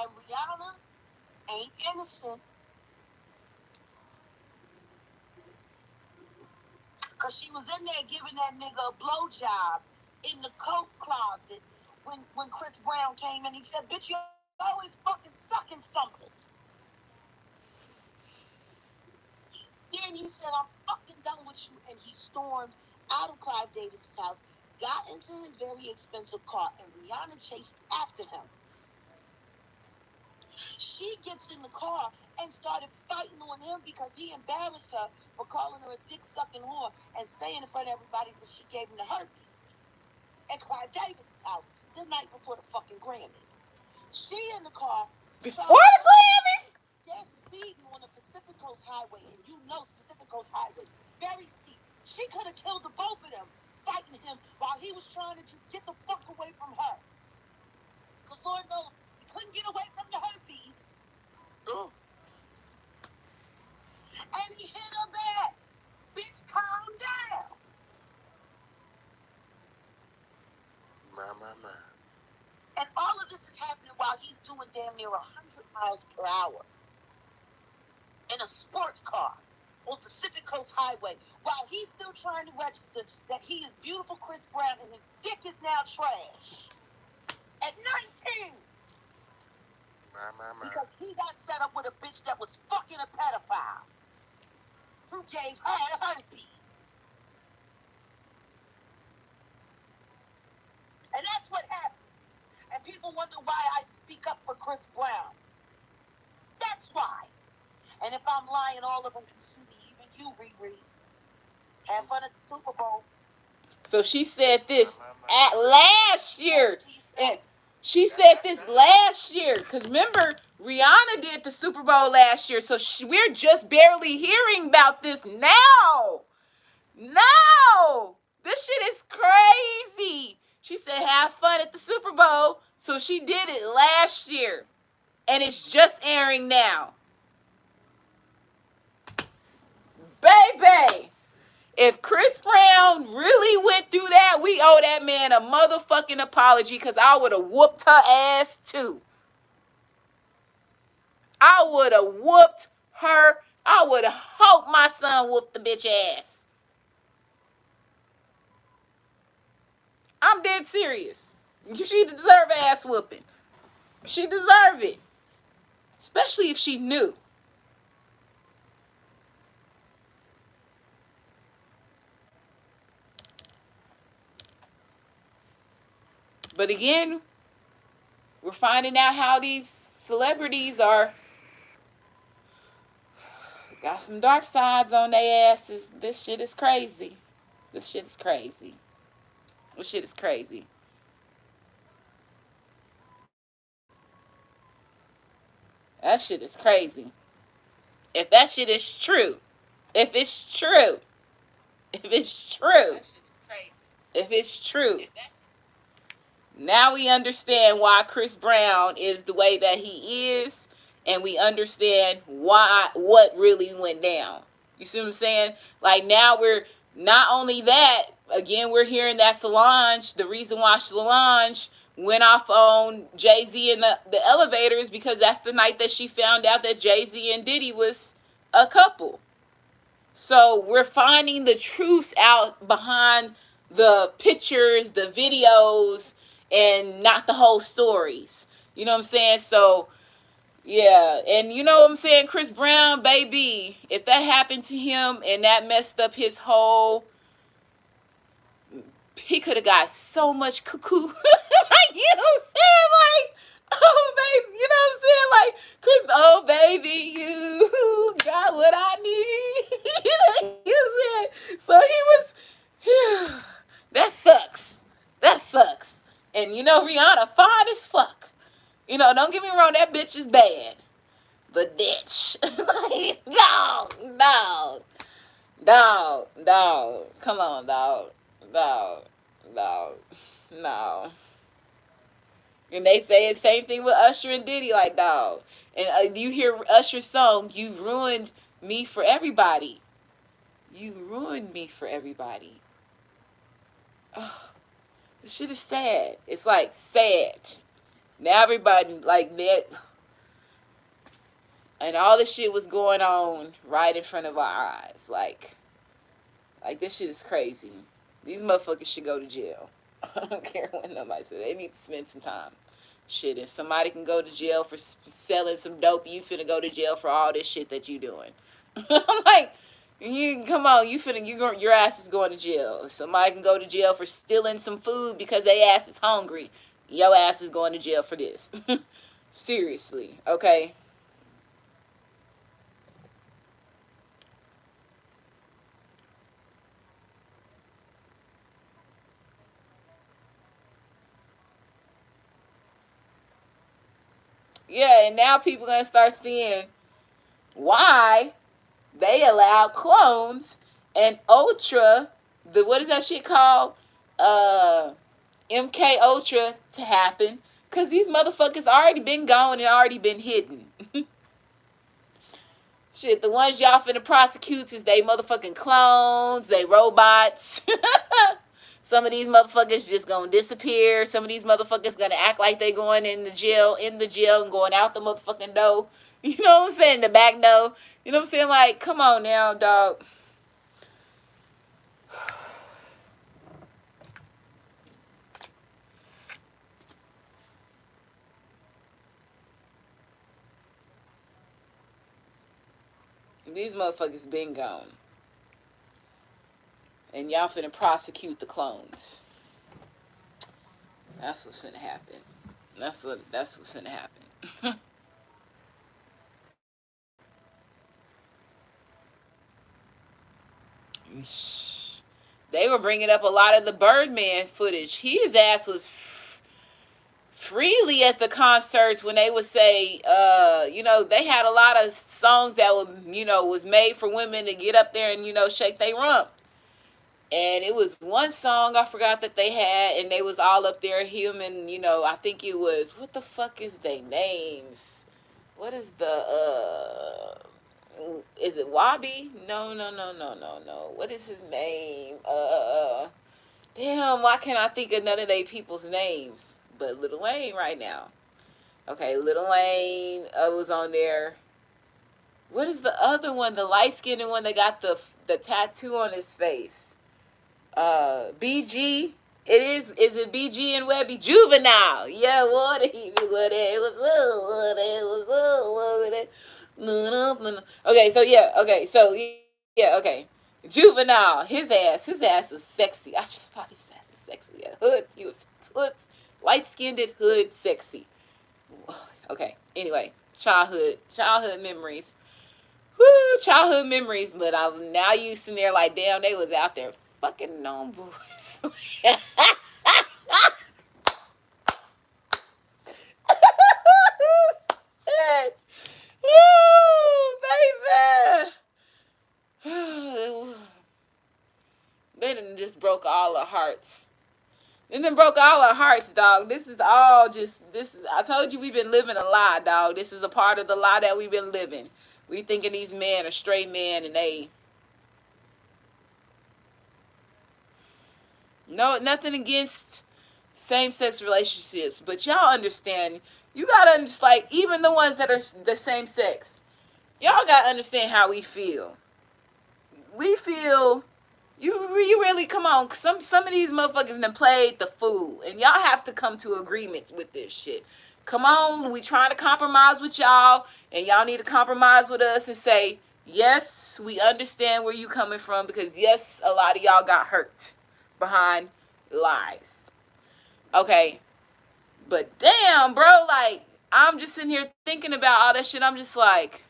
B: And Rihanna ain't innocent because she was in there giving that nigga a blowjob in the coat closet when Chris Brown came in. He said, "Bitch, you always fucking sucking something." Then he said, "I'm fucking done with you," and he stormed out of Clive Davis's house, got into his very expensive car, and Rihanna chased after him. She gets in the car and started fighting on him because he embarrassed her for calling her a dick sucking whore and saying in front of everybody that she gave him the herpes at Clive Davis's house the night before the fucking Grammys. She in the car
A: Before
B: trying to
A: the Grammys?
B: they're speeding on the Pacific Coast Highway, and you know Pacific Coast Highway very steep. She could have killed the both of them fighting him while he was trying to just get the fuck away from her. Because Lord knows he couldn't get away from the herpes.
A: Oh.
B: And he hit her back. Bitch, calm down.
A: My.
B: And all of this is happening while he's doing damn near 100 miles per hour in a sports car on Pacific Coast Highway while he's still trying to register that he is beautiful Chris Brown and his dick is now trash. At 19.
A: My.
B: Because he got set up with a bitch that was fucking a pedophile who gave her herpes. And that's what happened. And people wonder why I speak up for Chris Brown. That's why. And if I'm lying, all of them can sue me, even you, Riri. Have fun at the Super Bowl.
A: So she said this at last year. And she said this last year. Because remember, Rihanna did the Super Bowl last year. So we're just barely hearing about this now. No! This shit is crazy. She said, have fun at the Super Bowl. So she did it last year. And it's just airing now. Baby! If Chris Brown really went through that, we owe that man a motherfucking apology because I would have whooped her ass too. I would have whooped her. I would have hoped my son whooped the bitch ass. I'm dead serious. She deserve ass whooping. She deserve it. Especially if she knew. But again, we're finding out how these celebrities are got some dark sides on their asses. This shit is crazy. This shit is crazy. This shit is crazy. That shit is crazy. If that shit is true, if it's true, if it's true, if it's true, now we understand why Chris Brown is the way that he is, and we understand why what really went down. You see what I'm saying? Like now we're not only that, again we're hearing that Solange, the reason why Solange went off on Jay-Z in the elevators because that's the night that she found out that Jay-Z and Diddy was a couple. So we're finding the truths out behind the pictures, the videos, and not the whole stories. You know what I'm saying? So yeah, and you know what I'm saying? Chris Brown, baby, if that happened to him and that messed up his whole, he could have got so much cuckoo. Like, you know what I'm saying? Like, oh baby, you know what I'm saying? Like, Chris, oh baby, you got what I need. You know what I'm saying? So he was, that sucks. That sucks. And Rihanna fine as fuck. Don't get me wrong, that bitch is bad. But bitch. Like, no, no. Dog, dog. Come on, dog. Dog, dog. No. And they say the same thing with Usher and Diddy, like, dog. And you hear Usher's song, "You ruined me for everybody." You ruined me for everybody. Oh, this shit is sad. It's like sad. Now everybody like that, and all this shit was going on right in front of our eyes. Like this shit is crazy. These motherfuckers should go to jail. I don't care what nobody says. They need to spend some time. Shit, if somebody can go to jail for selling some dope, you finna go to jail for all this shit that you doing. I'm like, you come on, your ass is going to jail. If somebody can go to jail for stealing some food because they ass is hungry, your ass is going to jail for this. Seriously, okay? Yeah, and now people gonna start seeing why they allowed clones and Ultra, the what is that shit called? Uh MK Ultra to happen. Cause these motherfuckers already been gone and already been hidden. Shit, the ones y'all finna prosecute is they motherfucking clones, they robots. Some of these motherfuckers just gonna disappear. Some of these motherfuckers gonna act like they going in the jail and going out the motherfucking door. You know what I'm saying? The back door. You know what I'm saying? Like, come on now, dog. These motherfuckers been gone. And y'all finna prosecute the clones. That's what's finna happen. That's what's finna happen. They were bringing up a lot of the Birdman footage. His ass was freely at the concerts when they would say, they had a lot of songs that would, was made for women to get up there and, shake their rump. And it was one song I forgot that they had, and they was all up there, him and, I think it was, what the fuck is their names? What is is it Wabi? No, no, no, no, no, no. What is his name? Damn, why can't I think of none of they people's names? But Lil Wayne right now. Okay, Lil Wayne was on there. What is the other one? The light skinned one that got the tattoo on his face. BG. Is it BG and Webby? Juvenile. Yeah, what it was. Okay, so yeah, okay. Juvenile. His ass is sexy. I just thought his ass was sexy. Yeah, hood. He was hood, light skinned, hood, sexy. Okay. Anyway, childhood memories. Woo, childhood memories. But I'm now used to there like, damn, they was out there fucking known boys. Ooh, baby. They done just broke all our hearts. They done broke all our hearts, dog. This is all I told you we've been living a lie, dog. This is a part of the lie that we've been living. We thinking these men are straight men and they no nothing against same sex relationships, but y'all understand. You gotta understand, like even the ones that are the same sex. Y'all gotta understand how we feel. We feel you really come on. Some of these motherfuckers done played the fool, and y'all have to come to agreements with this shit. Come on, we trying to compromise with y'all, and y'all need to compromise with us and say yes, we understand where you coming from because yes, a lot of y'all got hurt behind lies. Okay, but damn, bro, like I'm just sitting here thinking about all that shit. I'm just like,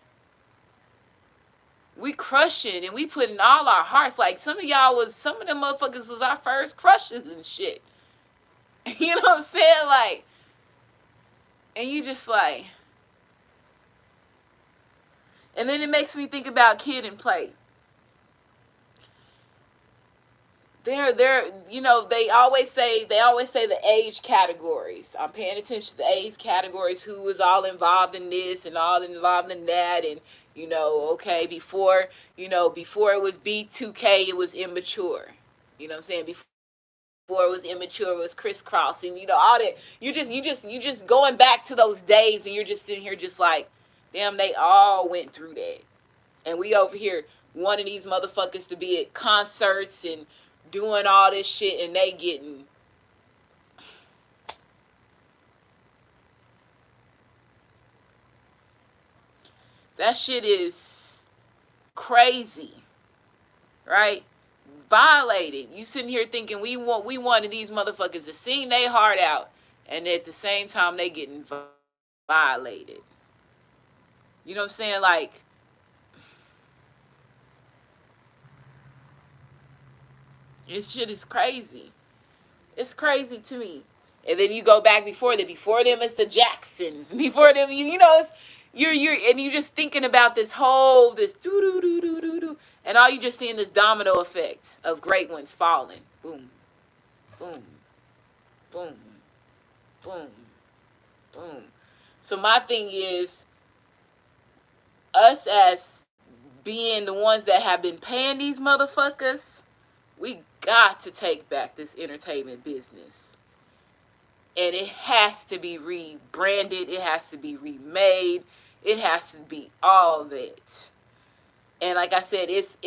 A: we crushing and we putting all our hearts. Like some of them motherfuckers was our first crushes and shit. You know what I'm saying? Like, and you just like, and then it makes me think about Kid and Play. They're they always say the age categories. I'm paying attention to the age categories, who was all involved in this and all involved in that. And okay, before it was B2K, it was immature. You know what I'm saying? Before it was immature, it was crisscrossing, all that. You just going back to those days, and you're just sitting here just like, damn, they all went through that. And we over here wanting these motherfuckers to be at concerts and doing all this shit, and they getting, that shit is crazy, right? Violated. You sitting here thinking we wanted these motherfuckers to sing their heart out, and at the same time they getting violated. You know what I'm saying? Like, this shit is crazy. It's crazy to me. And then you go back before them. Before them, it's the Jacksons. Before them, it's and you're just thinking about this doo doo doo doo doo doo, and all you just seeing this domino effect of great ones falling. Boom, boom, boom, boom, boom. So my thing is, us as being the ones that have been paying these motherfuckers, we got to take back this entertainment business. And it has to be rebranded. It has to be remade. It has to be all of it. And like I said, it's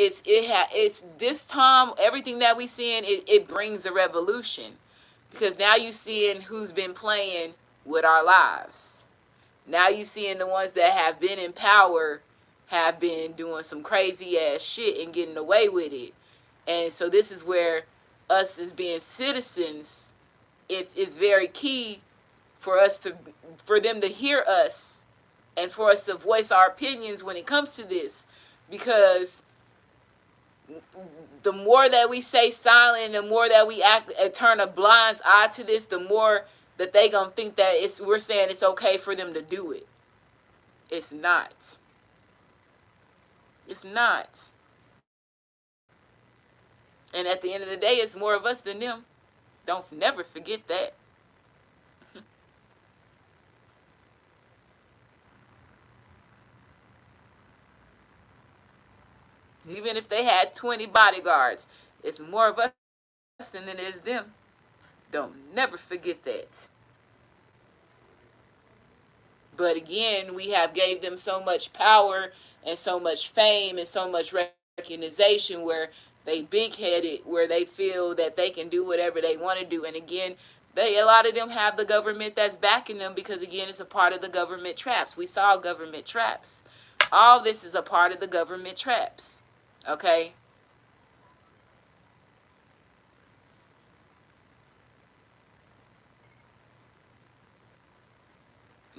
A: this time, everything that we seeing, it brings a revolution, because now you seeing who's been playing with our lives. Now you seeing the ones that have been in power have been doing some crazy ass shit and getting away with it. And so this is where us as being citizens, it's very key for them to hear us, and for us to voice our opinions when it comes to this, because the more that we stay silent, the more that we act and turn a blind eye to this, the more that they gonna think that we're saying it's okay for them to do it. It's not. It's not. And at the end of the day, it's more of us than them. Don't never forget that. Even if they had 20 bodyguards, it's more of us than it is them. Don't never forget that. But again, we have gave them so much power and so much fame and so much recognition, where they big headed, where they feel that they can do whatever they want to do. And again, a lot of them have the government that's backing them, because again, it's a part of the government traps. We saw government traps. All this is a part of the government traps. Okay?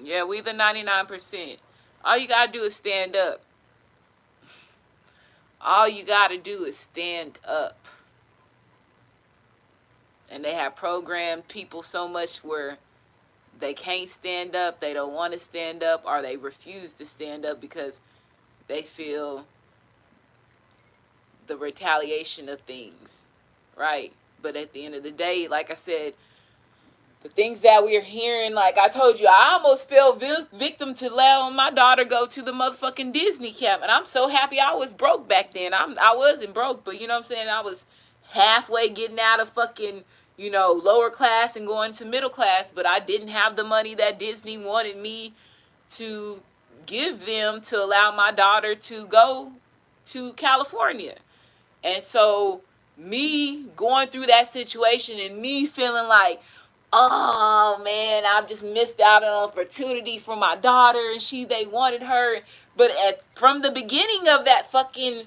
A: Yeah, we the 99%. All you gotta do is stand up. All you gotta do is stand up. And they have programmed people so much where they can't stand up, they don't want to stand up, or they refuse to stand up because they feel the retaliation of things, right? But at the end of the day, like I said, the things that we're hearing, like I told you, I almost fell victim to letting my daughter go to the motherfucking Disney camp. And I'm so happy I was broke back then. I wasn't broke, but you know what I'm saying? I was halfway getting out of fucking, lower class and going to middle class, but I didn't have the money that Disney wanted me to give them to allow my daughter to go to California. And so me going through that situation and me feeling like, oh man, I've just missed out on an opportunity for my daughter, and they wanted her. But from the beginning of that fucking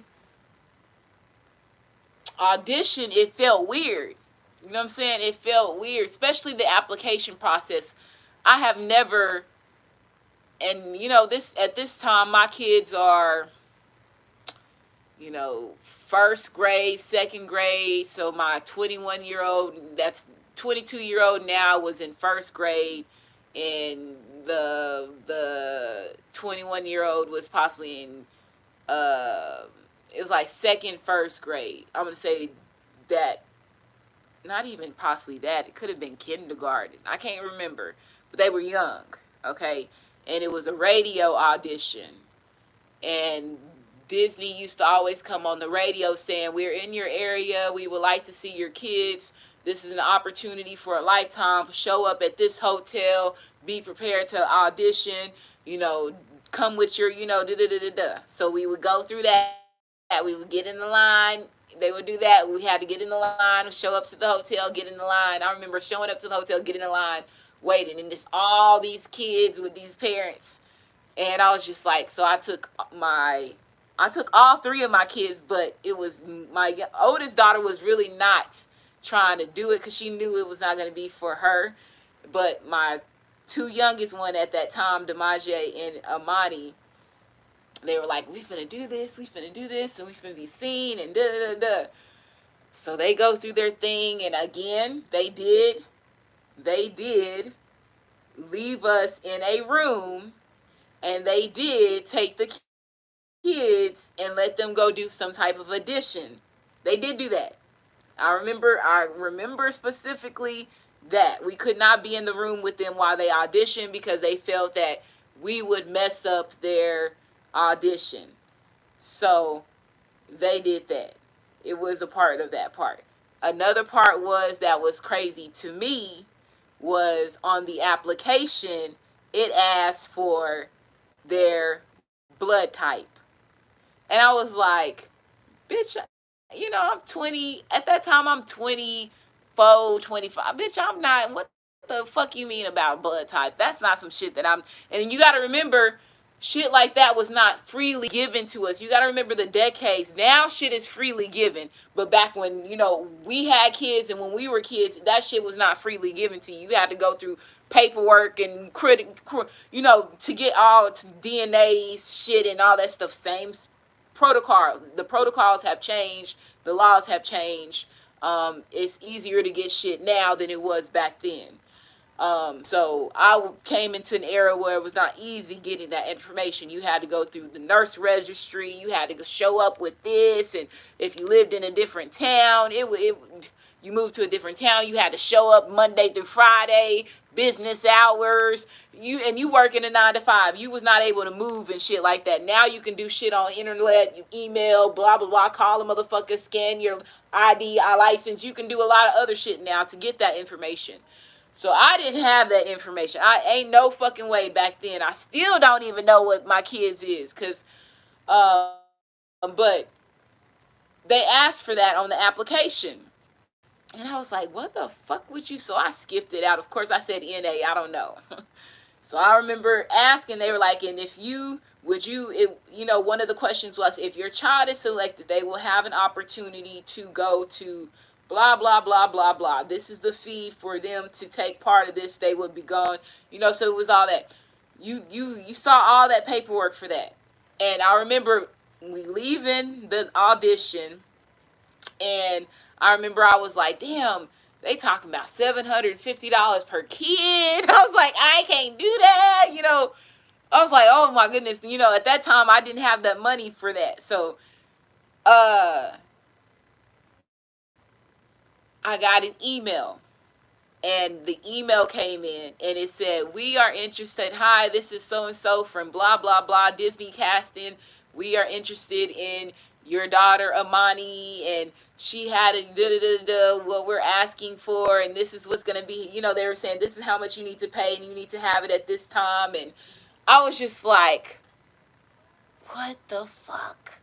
A: audition, it felt weird. You know what I'm saying? It felt weird, especially the application process. I have never, and this at this time, my kids are, first grade, second grade. So my 21-year-old, that's 22-year-old now was in first grade, and the 21-year-old was possibly in uh it was like second first grade. I'm gonna say that, not even possibly that, it could have been kindergarten, I can't remember, but they were young. Okay, and it was a radio audition, and Disney used to always come on the radio saying, "We're in your area. We would like to see your kids. This is an opportunity for a lifetime. Show up at this hotel. Be prepared to audition. You know, come with your, da da da da da." So we would go through that. We would get in the line. They would do that. We had to get in the line, show up to the hotel, get in the line. I remember showing up to the hotel, getting in the line, waiting, and it's all these kids with these parents, and I was just like, so I took all three of my kids, but it was my oldest daughter was really not trying to do it because she knew it was not going to be for her. But my two youngest one at that time, Demaje and Amani, they were like, we finna do this, and we finna be seen, and da da da da. So they go through their thing, and again, they did leave us in a room, and they did take the kids and let them go do some type of audition. They did do that. I remember specifically that we could not be in the room with them while they auditioned because they felt that we would mess up their audition. So they did that. It was a part of that part. Another part was that was crazy to me was on the application, it asked for their blood type. And I was like, bitch, I'm 20. At that time, I'm 24, 25. Bitch, I'm not. What the fuck you mean about blood type? That's not some shit that I'm. And you got to remember, shit like that was not freely given to us. You got to remember the decades. Now shit is freely given. But back when, we had kids and when we were kids, that shit was not freely given to you. You had to go through paperwork and to get all DNA shit and all that stuff. Same protocol. The protocols have changed. The laws have changed. It's easier to get shit now than it was back then. So I came into an era where it was not easy getting that information. You had to go through the nurse registry. You had to show up with this, and if you lived in a different town, you moved to a different town. You had to show up Monday through Friday, business hours. You work in a 9 to 5. You was not able to move and shit like that. Now you can do shit on the internet. You email, blah blah blah. Call a motherfucker, scan your ID, license. You can do a lot of other shit now to get that information. So I didn't have that information. I ain't no fucking way back then. I still don't even know what my kids is, cause, but they asked for that on the application, and I was like, what the fuck would you? So I skipped it out. Of course, I said NA. I don't know. So I remember asking. They were like, and if you would you, it, one of the questions was, if your child is selected, they will have an opportunity to go to blah blah blah blah blah. This is the fee for them to take part of this. They would be gone. So it was all that. You saw all that paperwork for that. And I remember we leaving the audition, and I remember I was like, damn, they talking about $750 per kid. I was like, I can't do that. I was like, oh my goodness. At that time I didn't have that money for that. So uh I got an email, and the email came in and it said, we are interested. Hi, this is so and so from blah blah blah Disney casting. We are interested in your daughter Amani, and she had a da da da da what we're asking for, and this is what's gonna be. They were saying this is how much you need to pay, and you need to have it at this time. And I was just like, what the fuck?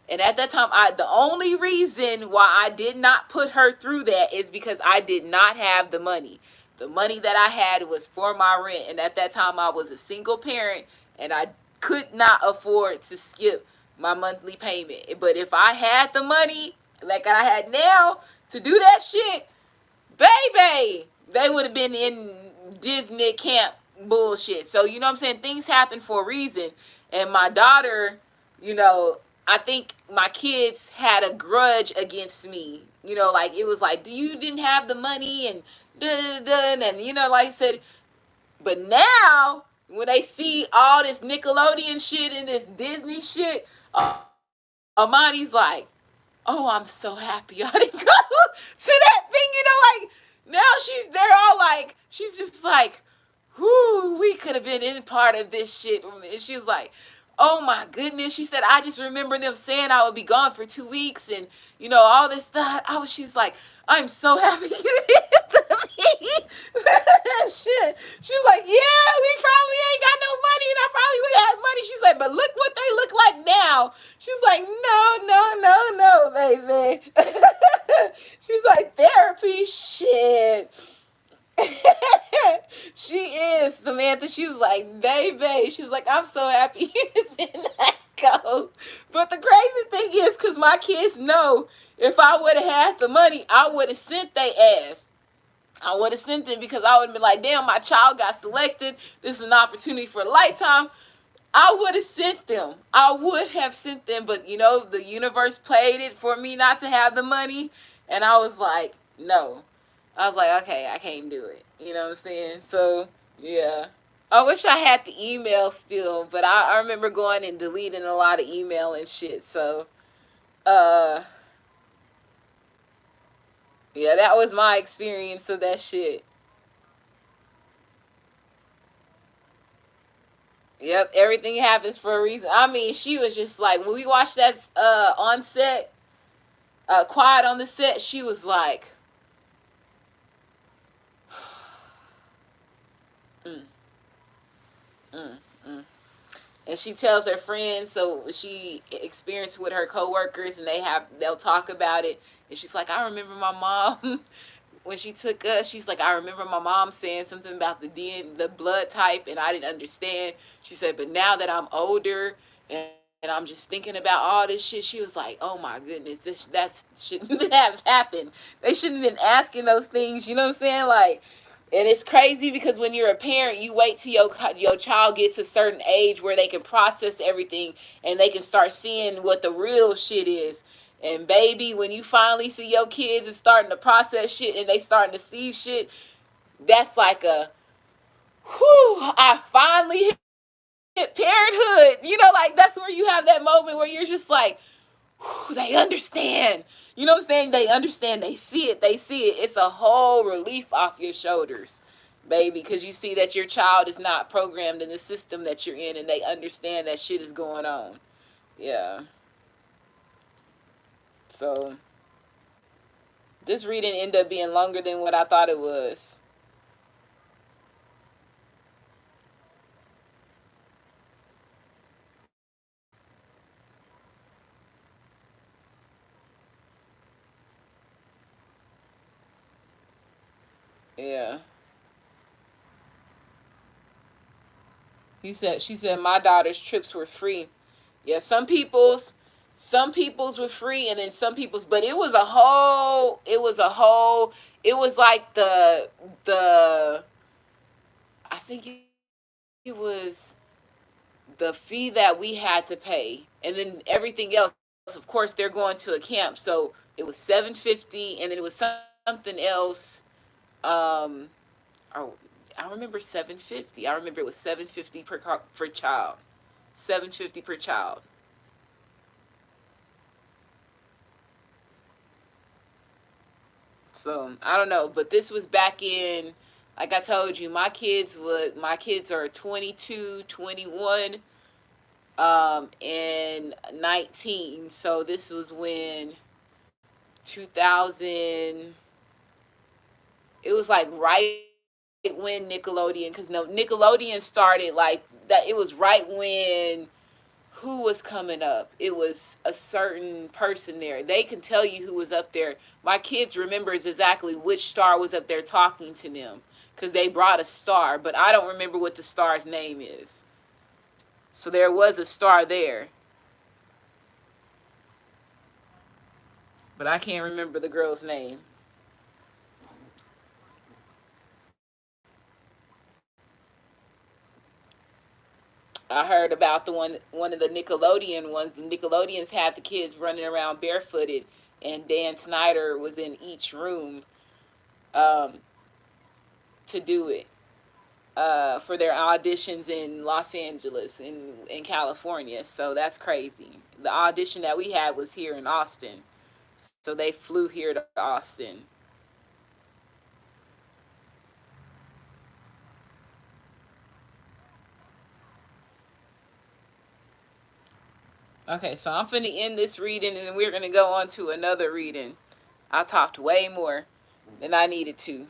A: And at that time, the only reason why I did not put her through that is because I did not have the money. The money that I had was for my rent, and at that time I was a single parent, and I could not afford to skip my monthly payment. But if I had the money like I had now to do that shit, baby, they would have been in Disney camp bullshit. So you know what I'm saying? Things happen for a reason. And my daughter, I think my kids had a grudge against me. Like it was like, you didn't have the money, and And like I said, but now when they see all this Nickelodeon shit and this Disney shit, Amani's like, oh, I'm so happy I didn't go to that thing, like now they're all like, she's just like, whoo, we could have been in part of this shit. And she's like, oh my goodness. She said, I just remember them saying I would be gone for 2 weeks and, all this stuff. She's like, I'm so happy you did me. Shit. She's like, yeah, we probably ain't got no money and I probably would have money. She's like, but look what they look like now. She's like, no, no, no, no, baby. She's like, therapy, shit. She is, Samantha. She's like, baby. She's like, I'm so happy you didn't go. But the crazy thing is, because my kids know if I would have had the money, I would have sent they ass. I would have sent them because I would have been like, damn, my child got selected. This is an opportunity for a lifetime. I would have sent them. I would have sent them, but the universe played it for me not to have the money. And I was like, no. I was like, okay, I can't do it. You know what I'm saying? So, yeah. I wish I had the email still, but I remember going and deleting a lot of email and shit. So, uh, yeah, that was my experience of that shit. Yep, everything happens for a reason. I mean, she was just like, when we watched that on set, Quiet on the Set, she was like, mm, mm, mm. And she tells her friends, so she experienced with her coworkers, and they'll talk about it. And she's like, I remember my mom when she took us. She's like, I remember my mom saying something about the blood type, and I didn't understand. She said, but now that I'm older and I'm just thinking about all this shit, she was like, oh my goodness, that shouldn't have happened. They shouldn't have been asking those things. You know what I'm saying? Like, and it's crazy because when you're a parent, you wait till your child gets a certain age where they can process everything and they can start seeing what the real shit is. And baby, when you finally see your kids is starting to process shit and they starting to see shit, that's like a, whew, I finally hit parenthood. Like that's where you have that moment where you're just like, they understand. You know what I'm saying? They understand. They see it. They see it. It's a whole relief off your shoulders, baby, because you see that your child is not programmed in the system that you're in, and they understand that shit is going on. Yeah. So this reading ended up being longer than what I thought it was. Yeah. She said my daughter's trips were free. Yeah, some people's were free and then some people's, but it was like the I think it was the fee that we had to pay, and then everything else. Of course, they're going to a camp, so it was $750, and then it was something else. Um, oh, I remember 750. I remember it was 750 per child. 750 per child. So I don't know, but this was back in, like I told you, my kids are 22, 21, and 19. So this was when 2000. It was like right when Nickelodeon, because no, Nickelodeon started like that. It was right when who was coming up. It was a certain person there. They can tell you who was up there. My kids remembers exactly which star was up there talking to them because they brought a star, but I don't remember what the star's name is. So there was a star there, but I can't remember the girl's name. I heard about one of the Nickelodeon ones. The Nickelodeons had the kids running around barefooted, and Dan Snyder was in each room. Um, to do it for their auditions in Los Angeles in California. So that's crazy. The audition that we had was here in Austin. So they flew here to Austin. Okay, so I'm finna end this reading and then we're gonna go on to another reading. I talked way more than I needed to.